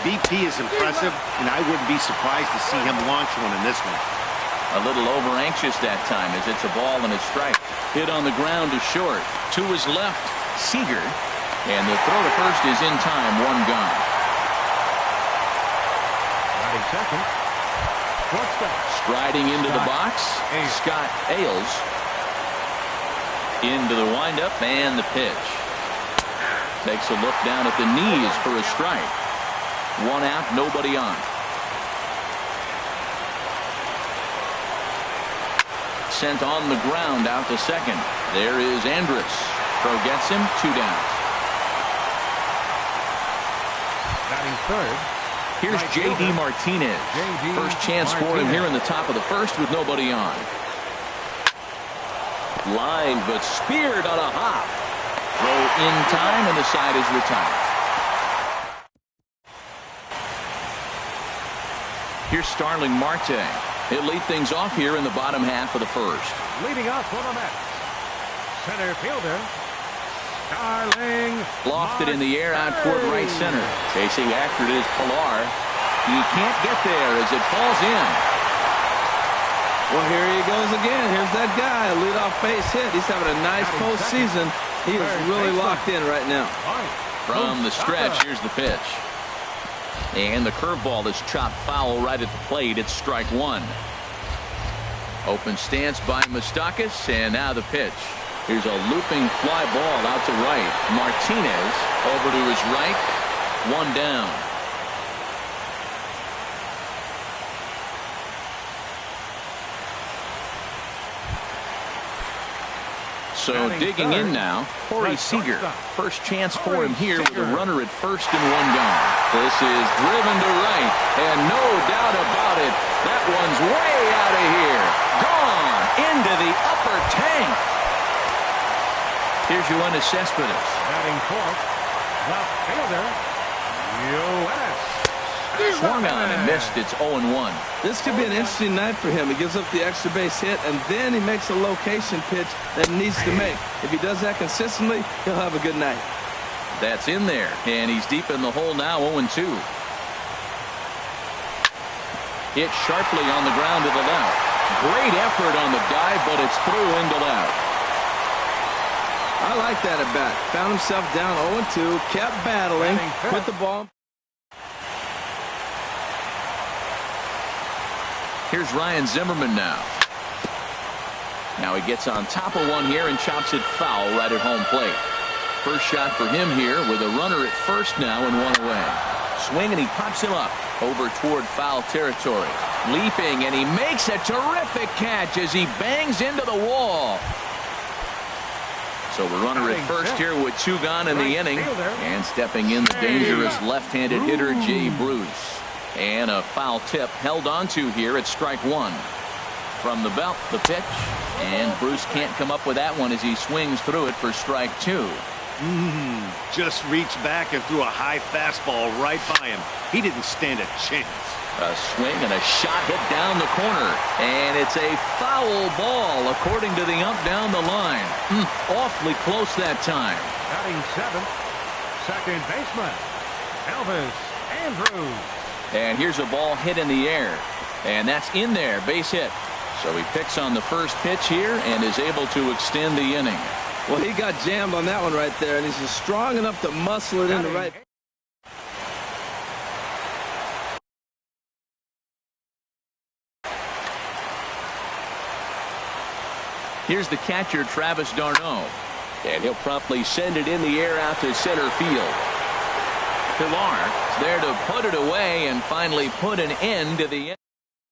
BP is impressive, and I wouldn't be surprised to see him launch one in this one. A little over-anxious that time as it's a ball and a strike. Hit on the ground to short. To his left, Seager. And the throw to first is in time, one gone. Second. Striding into the box, Scott Ailes. Into the windup and the pitch. Takes a look down at the knees for a strike. One out, nobody on. Sent on the ground out to second. There is Andrus. Throw gets him, 2 down. Batting third. Here's J.D. Martinez. First chance for him here in the top of the first with nobody on. Line, but speared on a hop. Throw in time, and the side is retired. Here's Starling Marte. He'll lead things off here in the bottom half of the first. Leading off for the Mets, center fielder, Starling Lofted in the air out toward right center. Chasing after it is Pilar. He can't get there as it falls in. Well, here he goes again. Here's that guy, a leadoff base hit. He's having a nice postseason. He is really locked in right now. From the stretch, here's the pitch. And the curveball is chopped foul right at the plate. It's strike one. Open stance by Moustakas, and now the pitch. Here's a looping fly ball out to right. Martinez over to his right. One down. So digging in now, Corey Seager. First chance for him here with a runner at first and one gone. This is driven to right, and no doubt about it, that one's way out of here. Gone into the upper tank. Here's Yoenis Cespedes. batting fourth, left fielder, Yoenis. Swung on and missed. It's 0-1. This could be an interesting night for him. He gives up the extra base hit, and then he makes a location pitch that he needs to make. If he does that consistently, he'll have a good night. That's in there, and he's deep in the hole now, 0-2. Hit sharply on the ground to the left. Great effort on the dive, but it's through into left. I like that at bat. Found himself down 0-2, kept battling, put the ball. Here's Ryan Zimmerman now. Now he gets on top of one here and chops it foul right at home plate. First shot for him here with a runner at first now and one away. Swing and he pops him up over toward foul territory. Leaping and he makes a terrific catch as he bangs into the wall. So the runner at first here with 2 gone in the inning. And stepping in the dangerous left-handed hitter Jay Bruce. And a foul tip held onto here at strike one. From the belt, the pitch. And Bruce can't come up with that one as he swings through it for strike 2. Just reached back and threw a high fastball right by him. He didn't stand a chance. A swing and a shot hit down the corner. And it's a foul ball according to the ump down the line. Awfully close that time. Batting seventh, second baseman, Elvis Andrus. And here's a ball hit in the air. And that's in there, base hit. So he picks on the first pitch here and is able to extend the inning. Well, he got jammed on that one right there, and he's just strong enough to muscle it in the right. Here's the catcher, Travis d'Arnaud. And he'll promptly send it in the air out to center field. Pilar is there to put it away and finally put an end to the inning.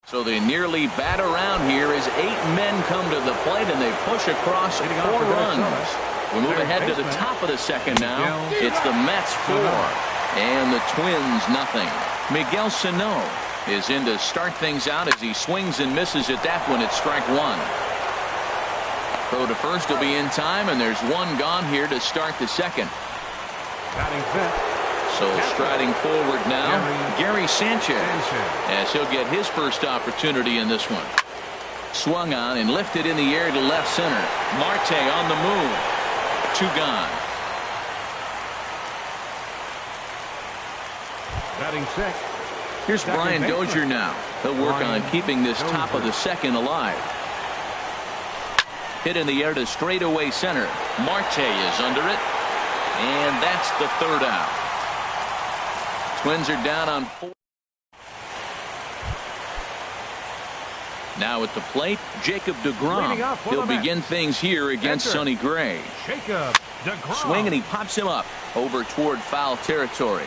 So they nearly bat around here as 8 men come to the plate and they push across 4 runs. We move ahead to the top of the second now. It's the Mets 4 and the Twins nothing. Miguel Sano is in to start things out as he swings and misses at that one at strike 1. Throw to first will be in time, and there's 1 gone here to start the second. Batting fifth. So striding forward now, Gary Sanchez, as he'll get his first opportunity in this one. Swung on and lifted in the air to left center. Marte on the move. 2 gone. Batting sixth. Here's Brian Dozier now. He'll work on keeping this top of the second alive. Hit in the air to straightaway center. Marte is under it. And that's the 3rd out. Twins are down on 4. Now at the plate, Jacob deGrom. He'll begin things here against Sonny Gray. Jacob deGrom. Swing and he pops him up over toward foul territory.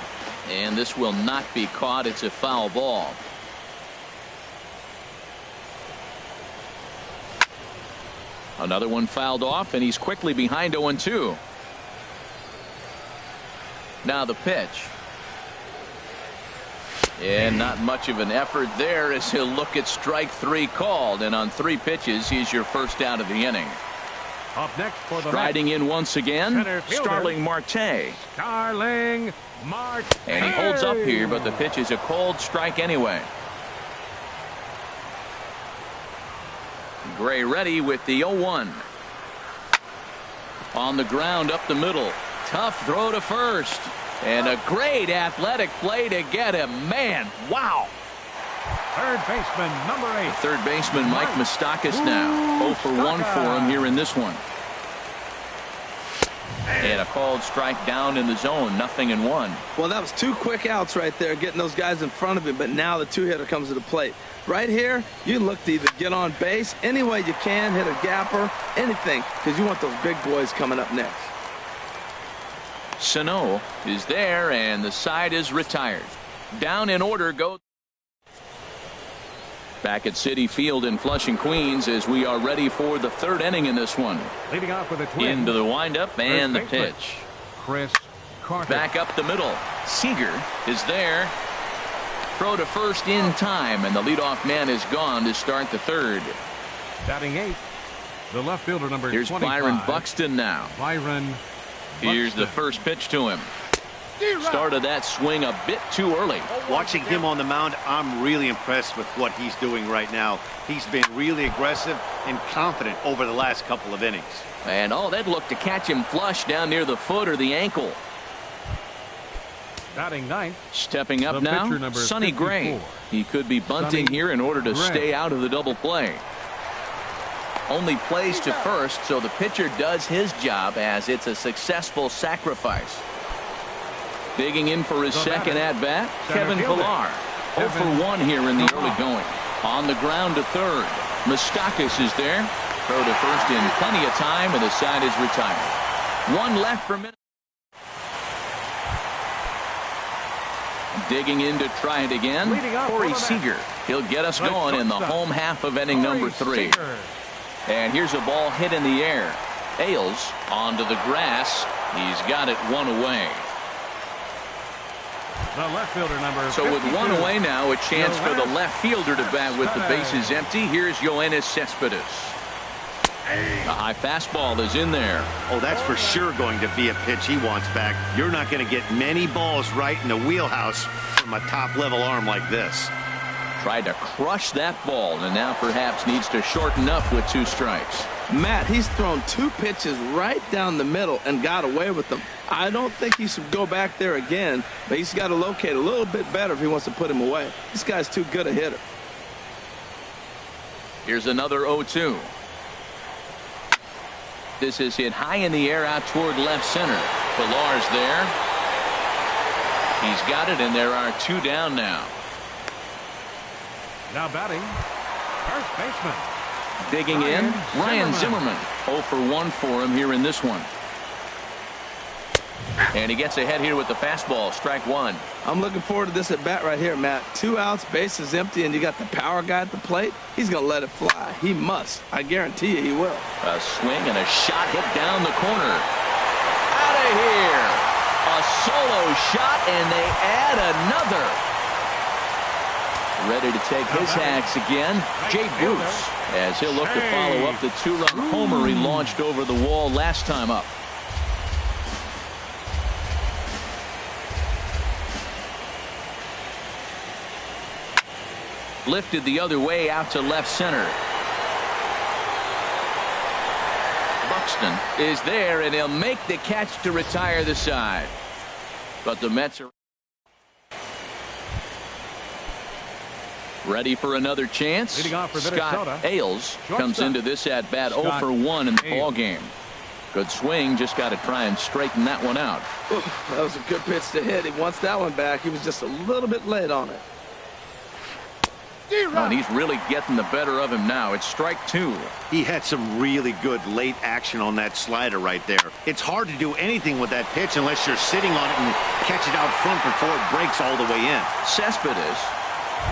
And this will not be caught. It's a foul ball. Another one fouled off, and he's quickly behind 0-2. Now the pitch. And not much of an effort there as he'll look at strike 3 called. And on 3 pitches, he's your first out of the inning. Up next for the Striding in once again, Starling Marte. Starling Marte. And he holds up here, but the pitch is a cold strike anyway. Gray ready with the 0-1. On the ground up the middle. Tough throw to first. And a great athletic play to get him. Man, wow. Third baseman, number 8. Third baseman Mike Moustakas now. 0 for 1 for him here in this one. And a called strike down in the zone. 0-1. Well, that was 2 quick outs right there, getting those guys in front of him. But now the 2-hitter comes to the plate. Right here, you look to either get on base any way you can, hit a gapper, anything, because you want those big boys coming up next. Sano is there, and the side is retired. Down in order goes. Back at Citi Field in Flushing, Queens, as we are ready for the 3rd inning in this one. Leading off with the Twins. Into the windup and the pitch. Chris Carter. Back up the middle. Seager is there. Throw to first in time, and the leadoff man is gone to start the 3rd. Batting 8th, the left fielder number 25. Here's Byron Buxton now. Byron Here's Buxton. the first pitch to him. Started that swing a bit too early. Watching him on the mound, I'm really impressed with what he's doing right now. He's been really aggressive and confident over the last couple of innings. And oh, that looked to catch him flush down near the foot or the ankle. Batting 9th. Stepping up the now, pitcher, number Sonny 54. Gray. He could be bunting Sonny here in order to Gray. stay out of the double play. Only plays to first, so the pitcher does his job as it's a successful sacrifice. Digging in for his second at-bat, Kevin Pillar. 0 for 1 here in the early going. On the ground to third. Moustakas is there. Throw to first in plenty of time, and the side is retired. 1 left for minute. Digging in to try it again, Corey Seager. He'll get us going in the home half of inning number 3. And here's a ball hit in the air. Ailes onto the grass. He's got it 1 away. The left fielder number So with 52. 1 away now, a chance for the left fielder to bat with the bases empty. Here's Yoenis Cespedes. The high fastball is in there. Oh, that's for sure going to be a pitch he wants back. You're not going to get many balls right in the wheelhouse from a top-level arm like this. Tried to crush that ball, and now perhaps needs to shorten up with 2 strikes. Matt, he's thrown 2 pitches right down the middle and got away with them. I don't think he should go back there again, but he's got to locate a little bit better if he wants to put him away. This guy's too good a hitter. Here's another 0-2. This is hit high in the air out toward left center. Pillar's there. He's got it, and there are 2 down now. Now batting, first baseman. Digging in, Ryan Zimmerman. 0 for 1 for him here in this one. And he gets ahead here with the fastball. Strike 1. I'm looking forward to this at bat right here, Matt. 2 outs, base is empty, and you got the power guy at the plate. He's going to let it fly. He must. I guarantee you he will. A swing and a shot hit down the corner. Out of here. A solo shot, and they add another. Ready to take his hacks again, Jay Bruce, as he'll look to follow up the 2-run homer he launched over the wall last time up. Lifted the other way out to left center. Buxton is there, and he'll make the catch to retire the side. But the Mets are ready for another chance. Scott Ailes comes into this at bat 0 for 1 in the ball game. Good swing, just got to try and straighten that one out. That was a good pitch to hit. He wants that one back. He was just a little bit late on it. Oh, and he's really getting the better of him now. It's strike 2. He had some really good late action on that slider right there. It's hard to do anything with that pitch unless you're sitting on it and catch it out front before it breaks all the way in. Cespedes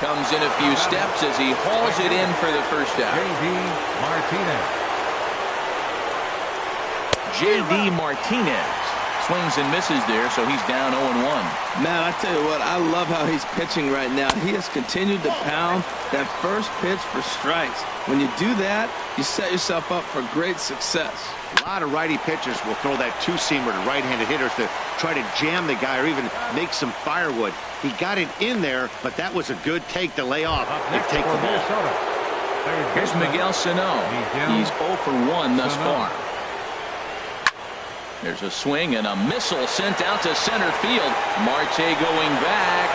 comes in a few steps as he hauls it in for the first out. J.D. Martinez swings and misses there, so he's down 0-1. Man, I tell you what, I love how he's pitching right now. He has continued to pound that first pitch for strikes. When you do that, you set yourself up for great success. A lot of righty pitchers will throw that two-seamer to right-handed hitters to try to jam the guy or even make some firewood. He got it in there, but that was a good take to lay off and take the ball. Here's Miguel Sano. He's 0 for 1 thus far. There's a swing and a missile sent out to center field. Marte going back.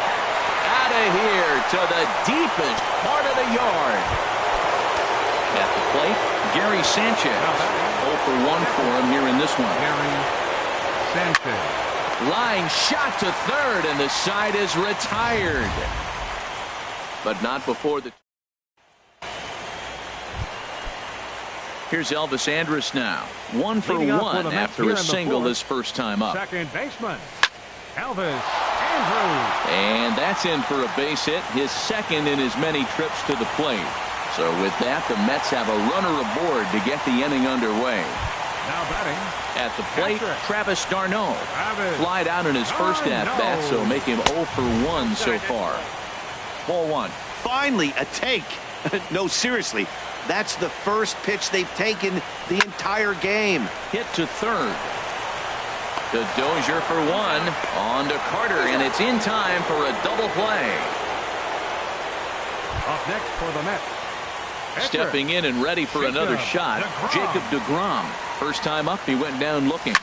Out of here to the deepest part of the yard. At the plate, Gary Sanchez. 0 for 1 for him here in this one. Gary Sanchez. Line shot to third, and the side is retired. But not before the... Here's Elvis Andrus now. 1 for 1 after a single his first time up. Second baseman, Elvis Andrus. And that's in for a base hit, his second in as many trips to the plate. So with that, the Mets have a runner aboard to get the inning underway. Now batting. At the plate, Travis d'Arnaud. Flied out in his first at-bat, so make him 0 for 1 so far. 4-1. Finally, a take. No, seriously. That's the first pitch they've taken the entire game. Hit to third. To Dozier for 1. On to Carter, and it's in time for a double play. Up next for the Mets. Stepping in and ready for another shot, Jacob deGrom. First time up, he went down looking.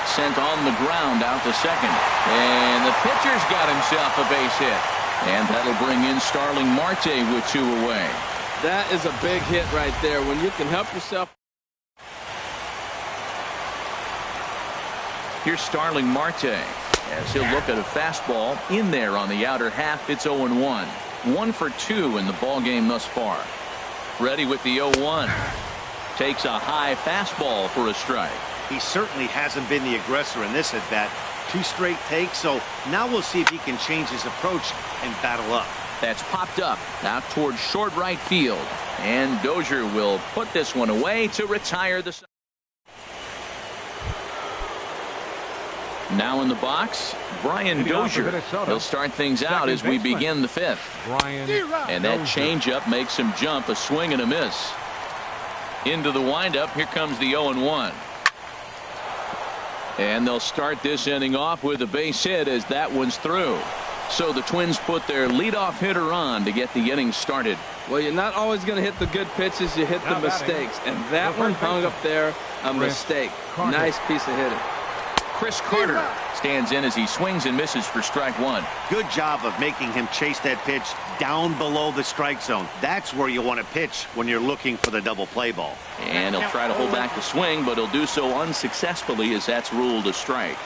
Sent on the ground out to second. And the pitcher's got himself a base hit. And that'll bring in Starling Marte with 2 away. That is a big hit right there. When you can help yourself. Here's Starling Marte as he'll look at a fastball in there on the outer half. It's 0-1. 1 for 2 in the ball game thus far. Ready with the 0-1. Takes a high fastball for a strike. He certainly hasn't been the aggressor in this at bat. 2 straight takes, so now we'll see if he can change his approach and battle up. That's popped up out towards short right field. And Dozier will put this one away to retire the side. Now in the box, Brian Dozier. He'll start things out as we begin the 5th. And that changeup makes him jump, a swing and a miss. Into the windup, here comes the 0-1. And they'll start this inning off with a base hit as that one's through. So the Twins put their leadoff hitter on to get the inning started. Well, you're not always going to hit the good pitches. You hit the mistakes. And that one hung up there, a mistake. Nice piece of hitting. Chris Carter stands in as he swings and misses for strike 1. Good job of making him chase that pitch down below the strike zone. That's where you want to pitch when you're looking for the double play ball. And he'll try to hold back the swing, but he'll do so unsuccessfully as that's ruled a strike.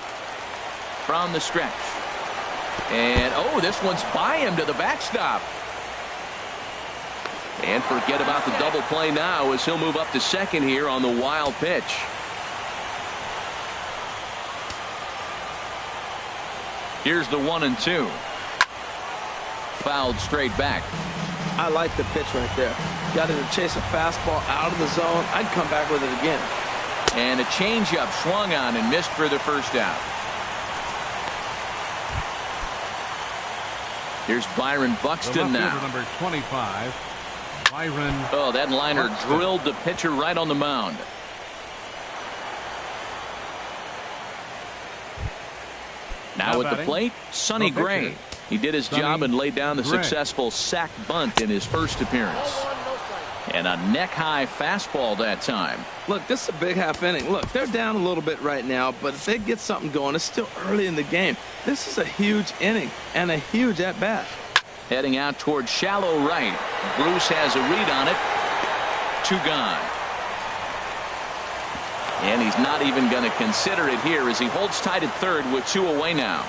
From the stretch. And, oh, this one's by him to the backstop. And forget about the double play now as he'll move up to second here on the wild pitch. Here's the 1-2. Fouled straight back. I like the pitch right there. Got him to chase a fastball out of the zone. I'd come back with it again. And a changeup swung on and missed for the first out. Here's Byron Buxton now. Number 25, Byron. Oh, that liner Buxton. drilled the pitcher right on the mound. Now at the plate, Sonny Gray. He did his job and laid down the successful sack bunt in his first appearance. And a neck-high fastball that time. Look, this is a big half inning. Look, they're down a little bit right now, but if they get something going, it's still early in the game. This is a huge inning and a huge at-bat. Heading out toward shallow right. Bruce has a read on it. 2 gone. And he's not even going to consider it here as he holds tight at third with 2 away now.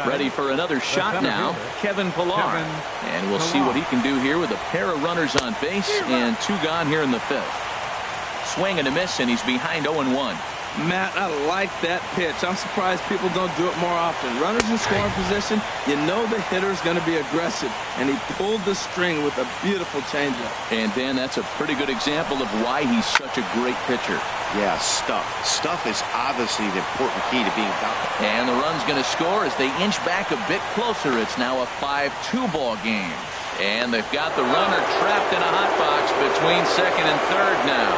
Ready for another shot now, Kevin Pillar. And we'll see what he can do here with a pair of runners on base and 2 gone here in the 5th. Swing and a miss, and he's behind 0-1. Matt, I like that pitch. I'm surprised people don't do it more often. Runners in scoring position, you know the hitter's going to be aggressive, and he pulled the string with a beautiful changeup. And Dan, that's a pretty good example of why he's such a great pitcher. Yeah, stuff. Stuff is obviously the important key to being dominant. And the run's going to score as they inch back a bit closer. It's now a 5-2 ball game. And they've got the runner trapped in a hot box between second and third now.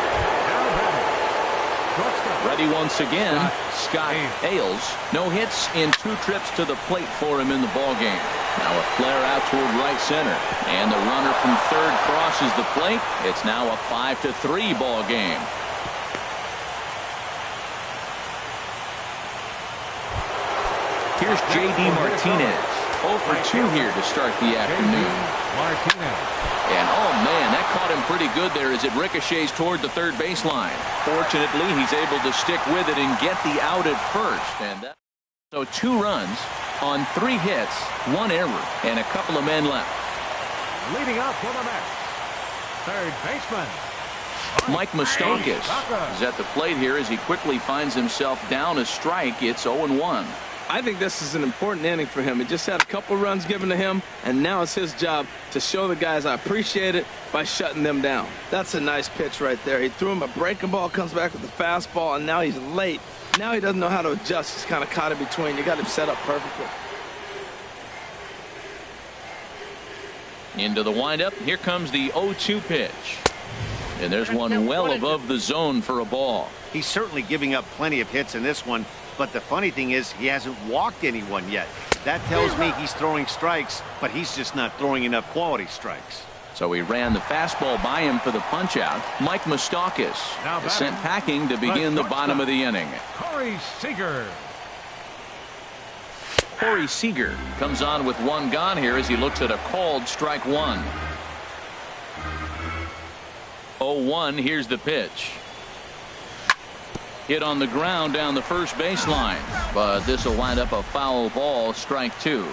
Ready once again, Scott Ailes. No hits in 2 trips to the plate for him in the ball game. Now a flare out toward right center, and the runner from third crosses the plate. It's now a 5-3 ball game. Here's J.D. Martinez. 0 for 2 here to start the afternoon. And oh man, that caught him pretty good there as it ricochets toward the third baseline. Fortunately, he's able to stick with it and get the out at first. And so 2 runs on 3 hits, 1 error, and a couple of men left. Leading up for the Mets, third baseman Mike Moustakas is at the plate here as he quickly finds himself down a strike. It's 0-1. I think this is an important inning for him. He just had a couple runs given to him, and now it's his job to show the guys I appreciate it by shutting them down. That's a nice pitch right there. He threw him a breaking ball, comes back with the fastball, and now he's late. Now he doesn't know how to adjust. He's kind of caught in between. You got him set up perfectly. Into the windup. Here comes the 0-2 pitch. And there's one well above the zone for a ball. He's certainly giving up plenty of hits in this one. But the funny thing is he hasn't walked anyone yet. That tells me he's throwing strikes, but he's just not throwing enough quality strikes. So he ran the fastball by him for the punch-out. Mike Moustakas is sent packing to begin the bottom of the inning. Corey Seager. Corey Seager comes on with 1 gone here as he looks at a called strike 1. 0-1. Here's the pitch. Hit on the ground down the first baseline, but this will wind up a foul ball, strike 2.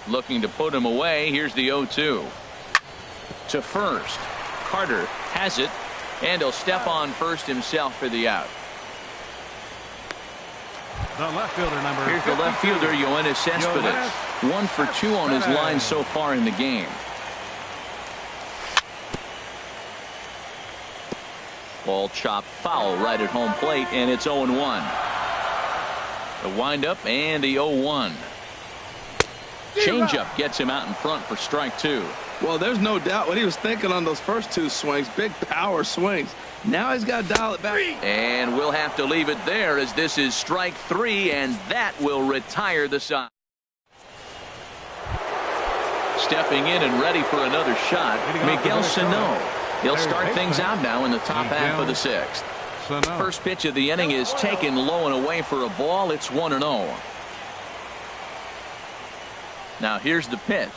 Looking to put him away. Here's the 0-2. To first. Carter has it, and he'll step on first himself for the out. The left fielder number. Here's the left fielder, Yoenis Cespedes. 1 for 2 on his line so far in the game. Ball chopped foul right at home plate, and it's 0-1. The windup and the 0-1. Changeup gets him out in front for strike 2. Well, there's no doubt what he was thinking on those first 2 swings. Big power swings. Now he's got to dial it back. And we'll have to leave it there as this is strike 3, and that will retire the side. Stepping in and ready for another shot, Miguel Sano. He'll start things out now in the top half of the 6th. First pitch of the inning is taken low and away for a ball. It's 1-0. Now here's the pitch.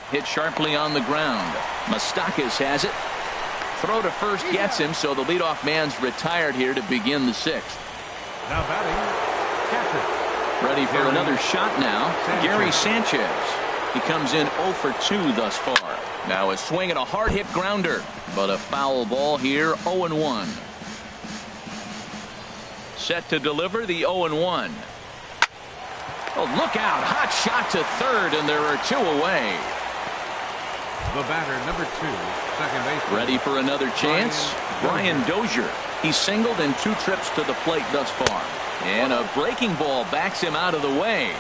Hit sharply on the ground. Moustakas has it. Throw to first gets him, so the leadoff man's retired here to begin the 6th. Now batting, catcher. Ready for another shot now, Gary Sanchez. He comes in 0 for 2 thus far. Now a swing and a hard hit grounder, but a foul ball here. 0-1. Set to deliver the 0-1. Oh, look out. Hot shot to third, and there are 2 away. The batter, number 2, second base. Ready for another chance? Brian Dozier. He's singled in 2 trips to the plate thus far. And a breaking ball backs him out of the way.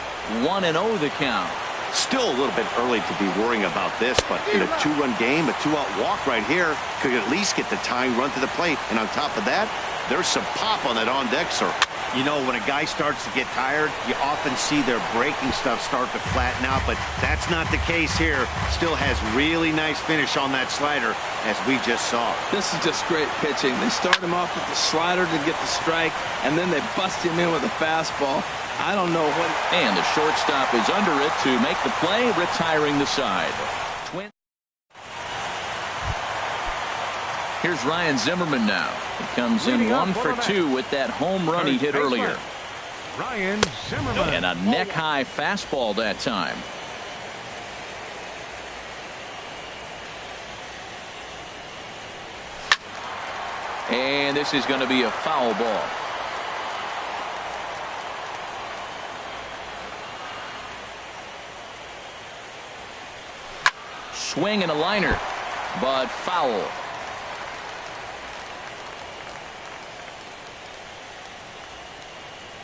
1-0 the count. Still a little bit early to be worrying about this, but in a 2-run game, a 2-out walk right here could at least get the tying run to the plate. And on top of that, There's some pop on that on-deck circle. You know, when a guy starts to get tired, you often see their breaking stuff start to flatten out, but that's not the case here. Still has really nice finish on that slider, as we just saw. This is just great pitching. They start him off with the slider to get the strike, and then they bust him in with a fastball. I don't know what. And the shortstop is under it to make the play, retiring the side. Here's Ryan Zimmerman now. He comes in 1 for 2 with that home run he hit earlier. Ryan Zimmerman. And a neck-high fastball that time. And this is going to be a foul ball. Swing and a liner, but foul.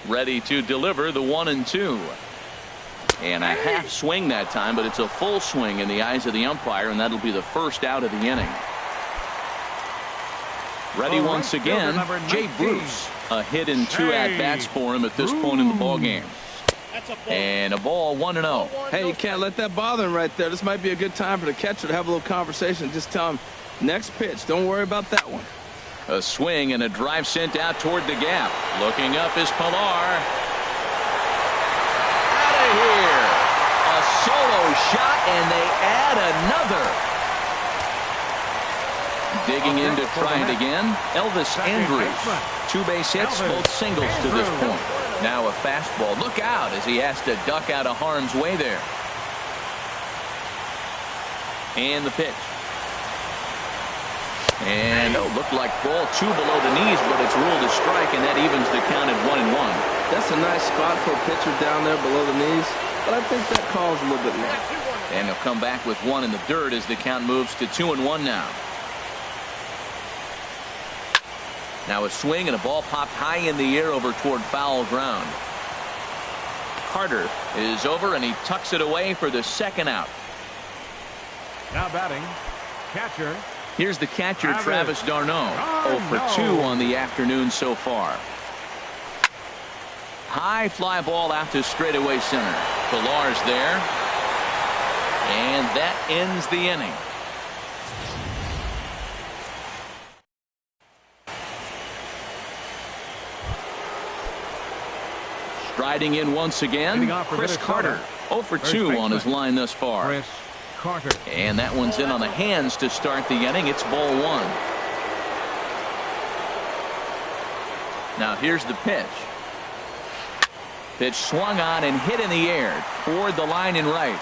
Ready to deliver the 1-2. And a half swing that time, but it's a full swing in the eyes of the umpire, and that'll be the first out of the inning. Ready once again, Jay Bruce. A hit and 2 at-bats for him at this point in the ballgame. And a ball, 1-0. Hey, you can't let that bother him right there. This might be a good time for the catcher to have a little conversation. Just tell him, next pitch, don't worry about that one. A swing and a drive sent out toward the gap. Looking up is Pilar. Out of here. A solo shot, and they add another. Digging in to try it again, Elvis Andrews. 2 base hits, both singles to this point. Now a fastball. Look out as he has to duck out of harm's way there. And the pitch. And looked like ball 2 below the knees, but it's ruled a strike, and that evens the count at 1-1. That's a nice spot for a pitcher down there below the knees, but I think that calls a little bit low. And he'll come back with 1 in the dirt as the count moves to 2-1 now. Now a swing and a ball popped high in the air over toward foul ground. Carter is over, and he tucks it away for the second out. Now batting, catcher. Here's the catcher, Travis d'Arnaud. 0 for 2 on the afternoon so far. High fly ball out to straightaway center. Pilar's there. And that ends the inning. Striding in once again, Chris Carter. 0 for 2 on his line thus far. Chris Carter. And that one's in on the hands to start the inning. It's ball 1. Now here's the pitch. Pitch swung on and hit in the air toward the line and right.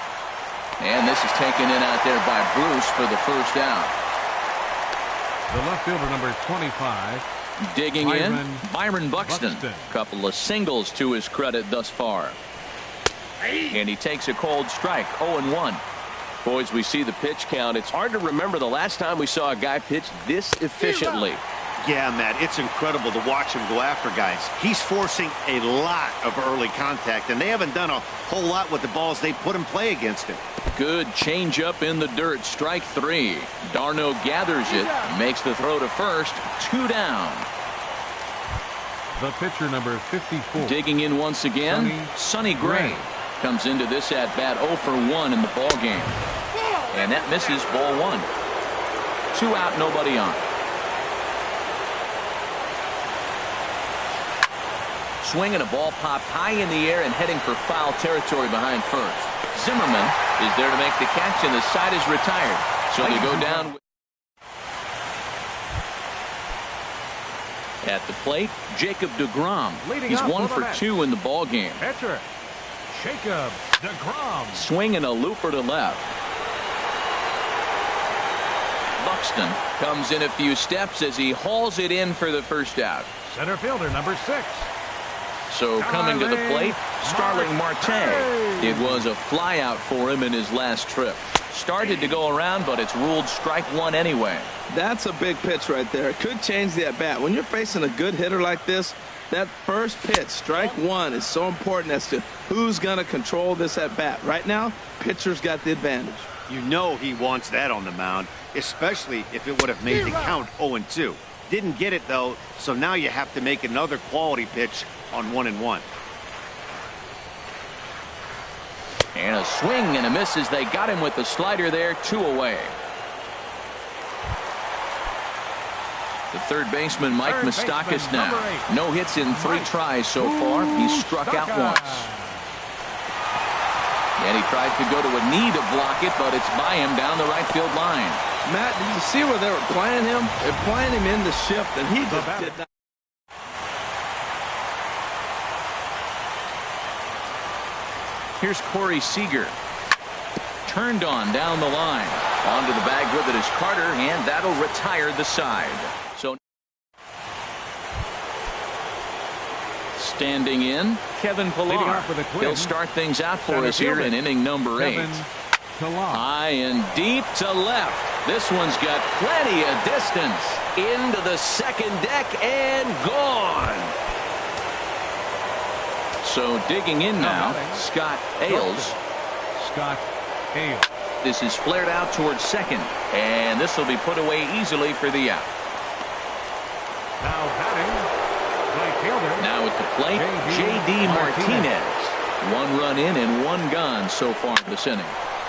And this is taken in out there by Bruce for the first out. The left fielder, number 25. Digging in, Byron Buxton. Couple of singles to his credit thus far. And he takes a cold strike, 0-1. Boys, we see the pitch count. It's hard to remember the last time we saw a guy pitch this efficiently. Yeah, Matt, it's incredible to watch him go after guys. He's forcing a lot of early contact, and they haven't done a whole lot with the balls they put in play against him. Good changeup in the dirt, strike 3. d'Arnaud gathers it, makes the throw to first, 2 down. The pitcher, number 54. Digging in once again, Sonny Gray. Comes into this at bat 0 for 1 in the ball game. And that misses, ball 1. 2 out, nobody on. Swing and a ball popped high in the air and heading for foul territory behind first. Zimmerman is there to make the catch, and the side is retired. So they go down. At the plate, Jacob deGrom. He's 1 for 2 in the ball game. Pitcher, Jacob deGrom. Swinging a looper to left. Buxton comes in a few steps as he hauls it in for the first out. Center fielder, number 6. So coming to the plate, Starling Marte. It was a fly out for him in his last trip. Started to go around, but it's ruled strike 1 anyway. That's a big pitch right there. It could change the at-bat. When you're facing a good hitter like this, that first pitch, strike 1, is so important as to who's going to control this at-bat. Right now, pitcher's got the advantage. You know he wants that on the mound, especially if it would have made the count 0-2. Didn't get it, though, so now you have to make another quality pitch on 1-1. And a swing and a miss as they got him with the slider there, 2 away. The third baseman, Mike Moustakas, now. No hits in 3 tries so far. He's struck out once. And he tries to go to a knee to block it, but it's by him down the right field line. Matt, did you see where they were playing him? They're playing him in the shift, and he just did not. Here's Corey Seager. Turned on down the line. Onto the bag with it is Carter, and that'll retire the side. So standing in, Kevin Pillar. He'll start things out for us here in inning number 8. High and deep to left. This one's got plenty of distance. Into the second deck and gone. So digging in now, Scott Ailes. This is flared out towards second, and this will be put away easily for the out. Now batting, right fielder. Now at the plate, J.D. Martinez. 1 run in and 1 gone so far this inning.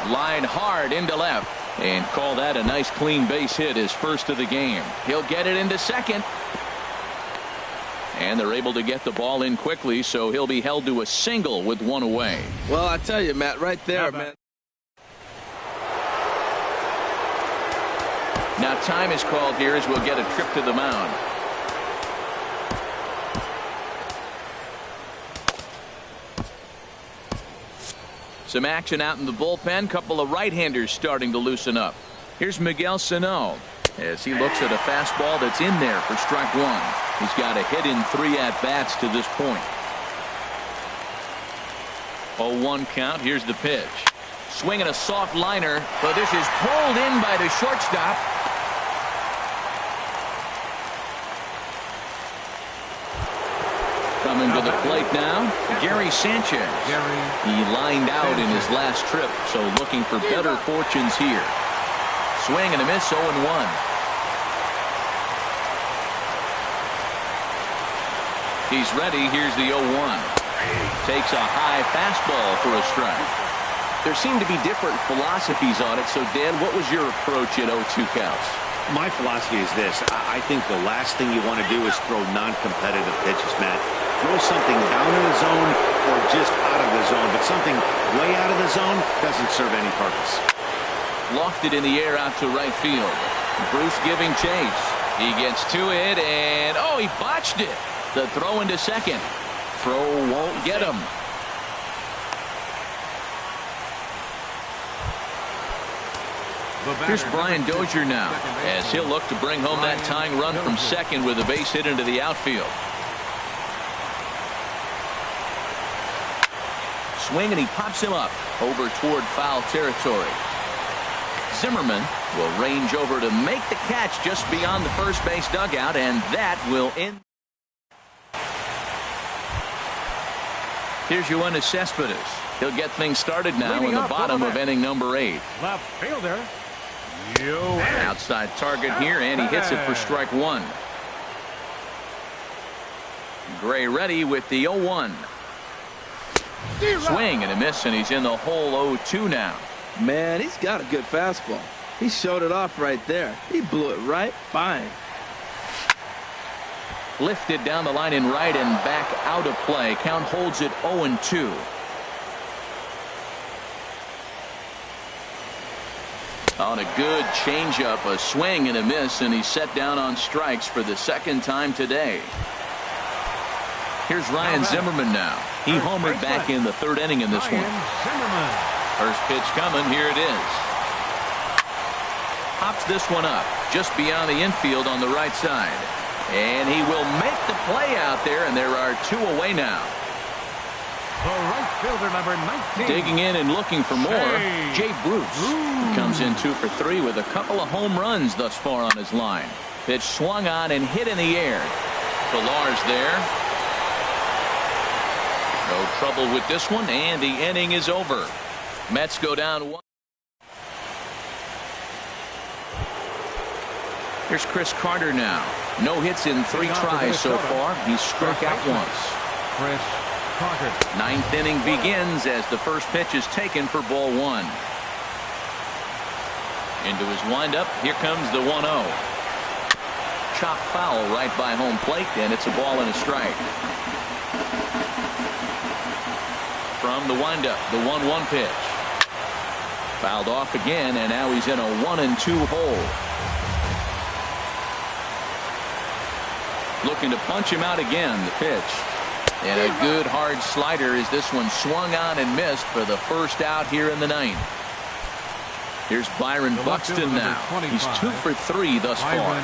Line hard into left, and call that a nice clean base hit, his first of the game. He'll get it into second. And they're able to get the ball in quickly, so he'll be held to a single with 1 away. Well, I tell you, Matt, right there, man. Now time is called here as we'll get a trip to the mound. Some action out in the bullpen. Couple of right-handers starting to loosen up. Here's Miguel Sano as he looks at a fastball that's in there for strike 1. He's got a hit in 3 at-bats to this point. 0-1 count. Here's the pitch. Swinging a soft liner, but this is pulled in by the shortstop. Coming to the plate now, Gary Sanchez. He lined out in his last trip, so looking for better fortunes here. Swing and a miss, 0-1. He's ready. Here's the 0-1. Takes a high fastball for a strike. There seem to be different philosophies on it. So, Dan, what was your approach at 0-2 counts? My philosophy is this. I think the last thing you want to do is throw non-competitive pitches, Matt. Throw something down in the zone or just out of the zone. But something way out of the zone doesn't serve any purpose. Lofted in the air out to right field. Bruce giving chase. He gets to it, and, oh, he botched it. The throw into second. Throw won't get him. Here's Brian Dozier now as he'll look to bring home that tying run from second with a base hit into the outfield. Swing, and he pops him up over toward foul territory. Zimmerman will range over to make the catch just beyond the first base dugout, and that will end. Here's Yoenis Cespedes. He'll get things started now in the bottom of inning number 8. Left fielder. Outside target here, and he hits it for strike 1. Gray ready with the 0-1. Swing and a miss, and he's in the hole 0-2 now. Man, he's got a good fastball. He showed it off right there. He blew it right by him. Lifted down the line in right and back out of play. Count holds it 0-2. On a good changeup, a swing and a miss, and he's set down on strikes for the second time today. Here's Ryan Zimmerman now. He homered back in the 3rd inning in this one. First pitch coming. Here it is. Pops this one up just beyond the infield on the right side. And he will make the play out there, and there are 2 away now. The right fielder, number 19. Digging in and looking for more, Jay Bruce. He comes in 2 for 3 with a couple of home runs thus far on his line. Pitch swung on and hit in the air. Pillar's there. No trouble with this one, and the inning is over. Mets go down 1. Here's Chris Carter now. No hits in 3 tries so far. He's struck out once. Ninth inning begins as the first pitch is taken for ball 1. Into his windup. Here comes the 1-0. Chop foul right by home plate, and it's a ball and a strike. From the windup, the 1-1 pitch. Fouled off again, and now he's in a 1-2 hole. Looking to punch him out again. The pitch. And a good hard slider as this one swung on and missed for the first out here in the 9th. Here's Byron Buxton now. He's 2 for 3 thus far.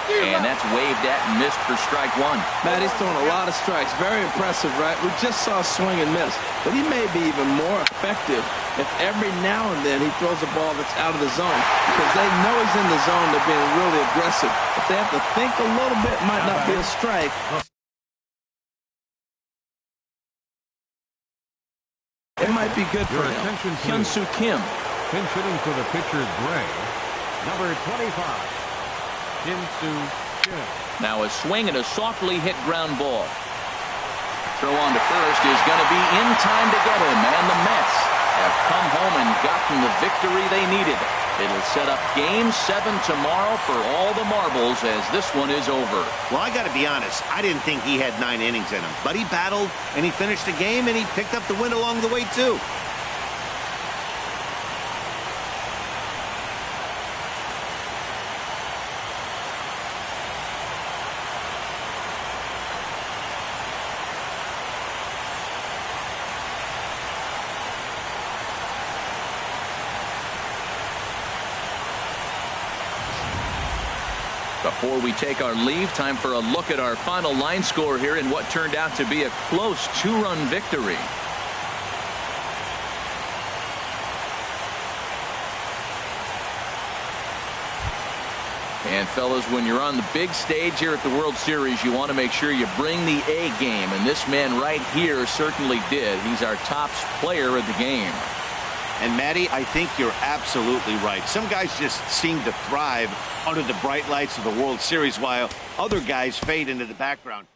And that's waved at and missed for strike 1. Matt, he's throwing a lot of strikes. Very impressive, right? We just saw a swing and miss. But he may be even more effective if every now and then he throws a ball that's out of the zone. Because they know he's in the zone. They're being really aggressive. If they have to think a little bit, it might not be a strike. It might be good for him. Hyun-Soo Kim. Pinch hitting for the pitcher, Gray. Number 25. Hyun-Soo Kim. Now a swing and a softly hit ground ball. Throw on to first is going to be in time to get him, and the Mets have come home and gotten the victory they needed. It'll set up Game 7 tomorrow for all the marbles as this one is over. Well, I got to be honest, I didn't think he had 9 innings in him, but he battled and he finished the game and he picked up the win along the way too. Before we take our leave, time for a look at our final line score here in what turned out to be a close 2-run victory. And fellas, when you're on the big stage here at the World Series, you want to make sure you bring the A game, and this man right here certainly did. He's our top player of the game. And Matty, I think you're absolutely right. Some guys just seem to thrive under the bright lights of the World Series while other guys fade into the background.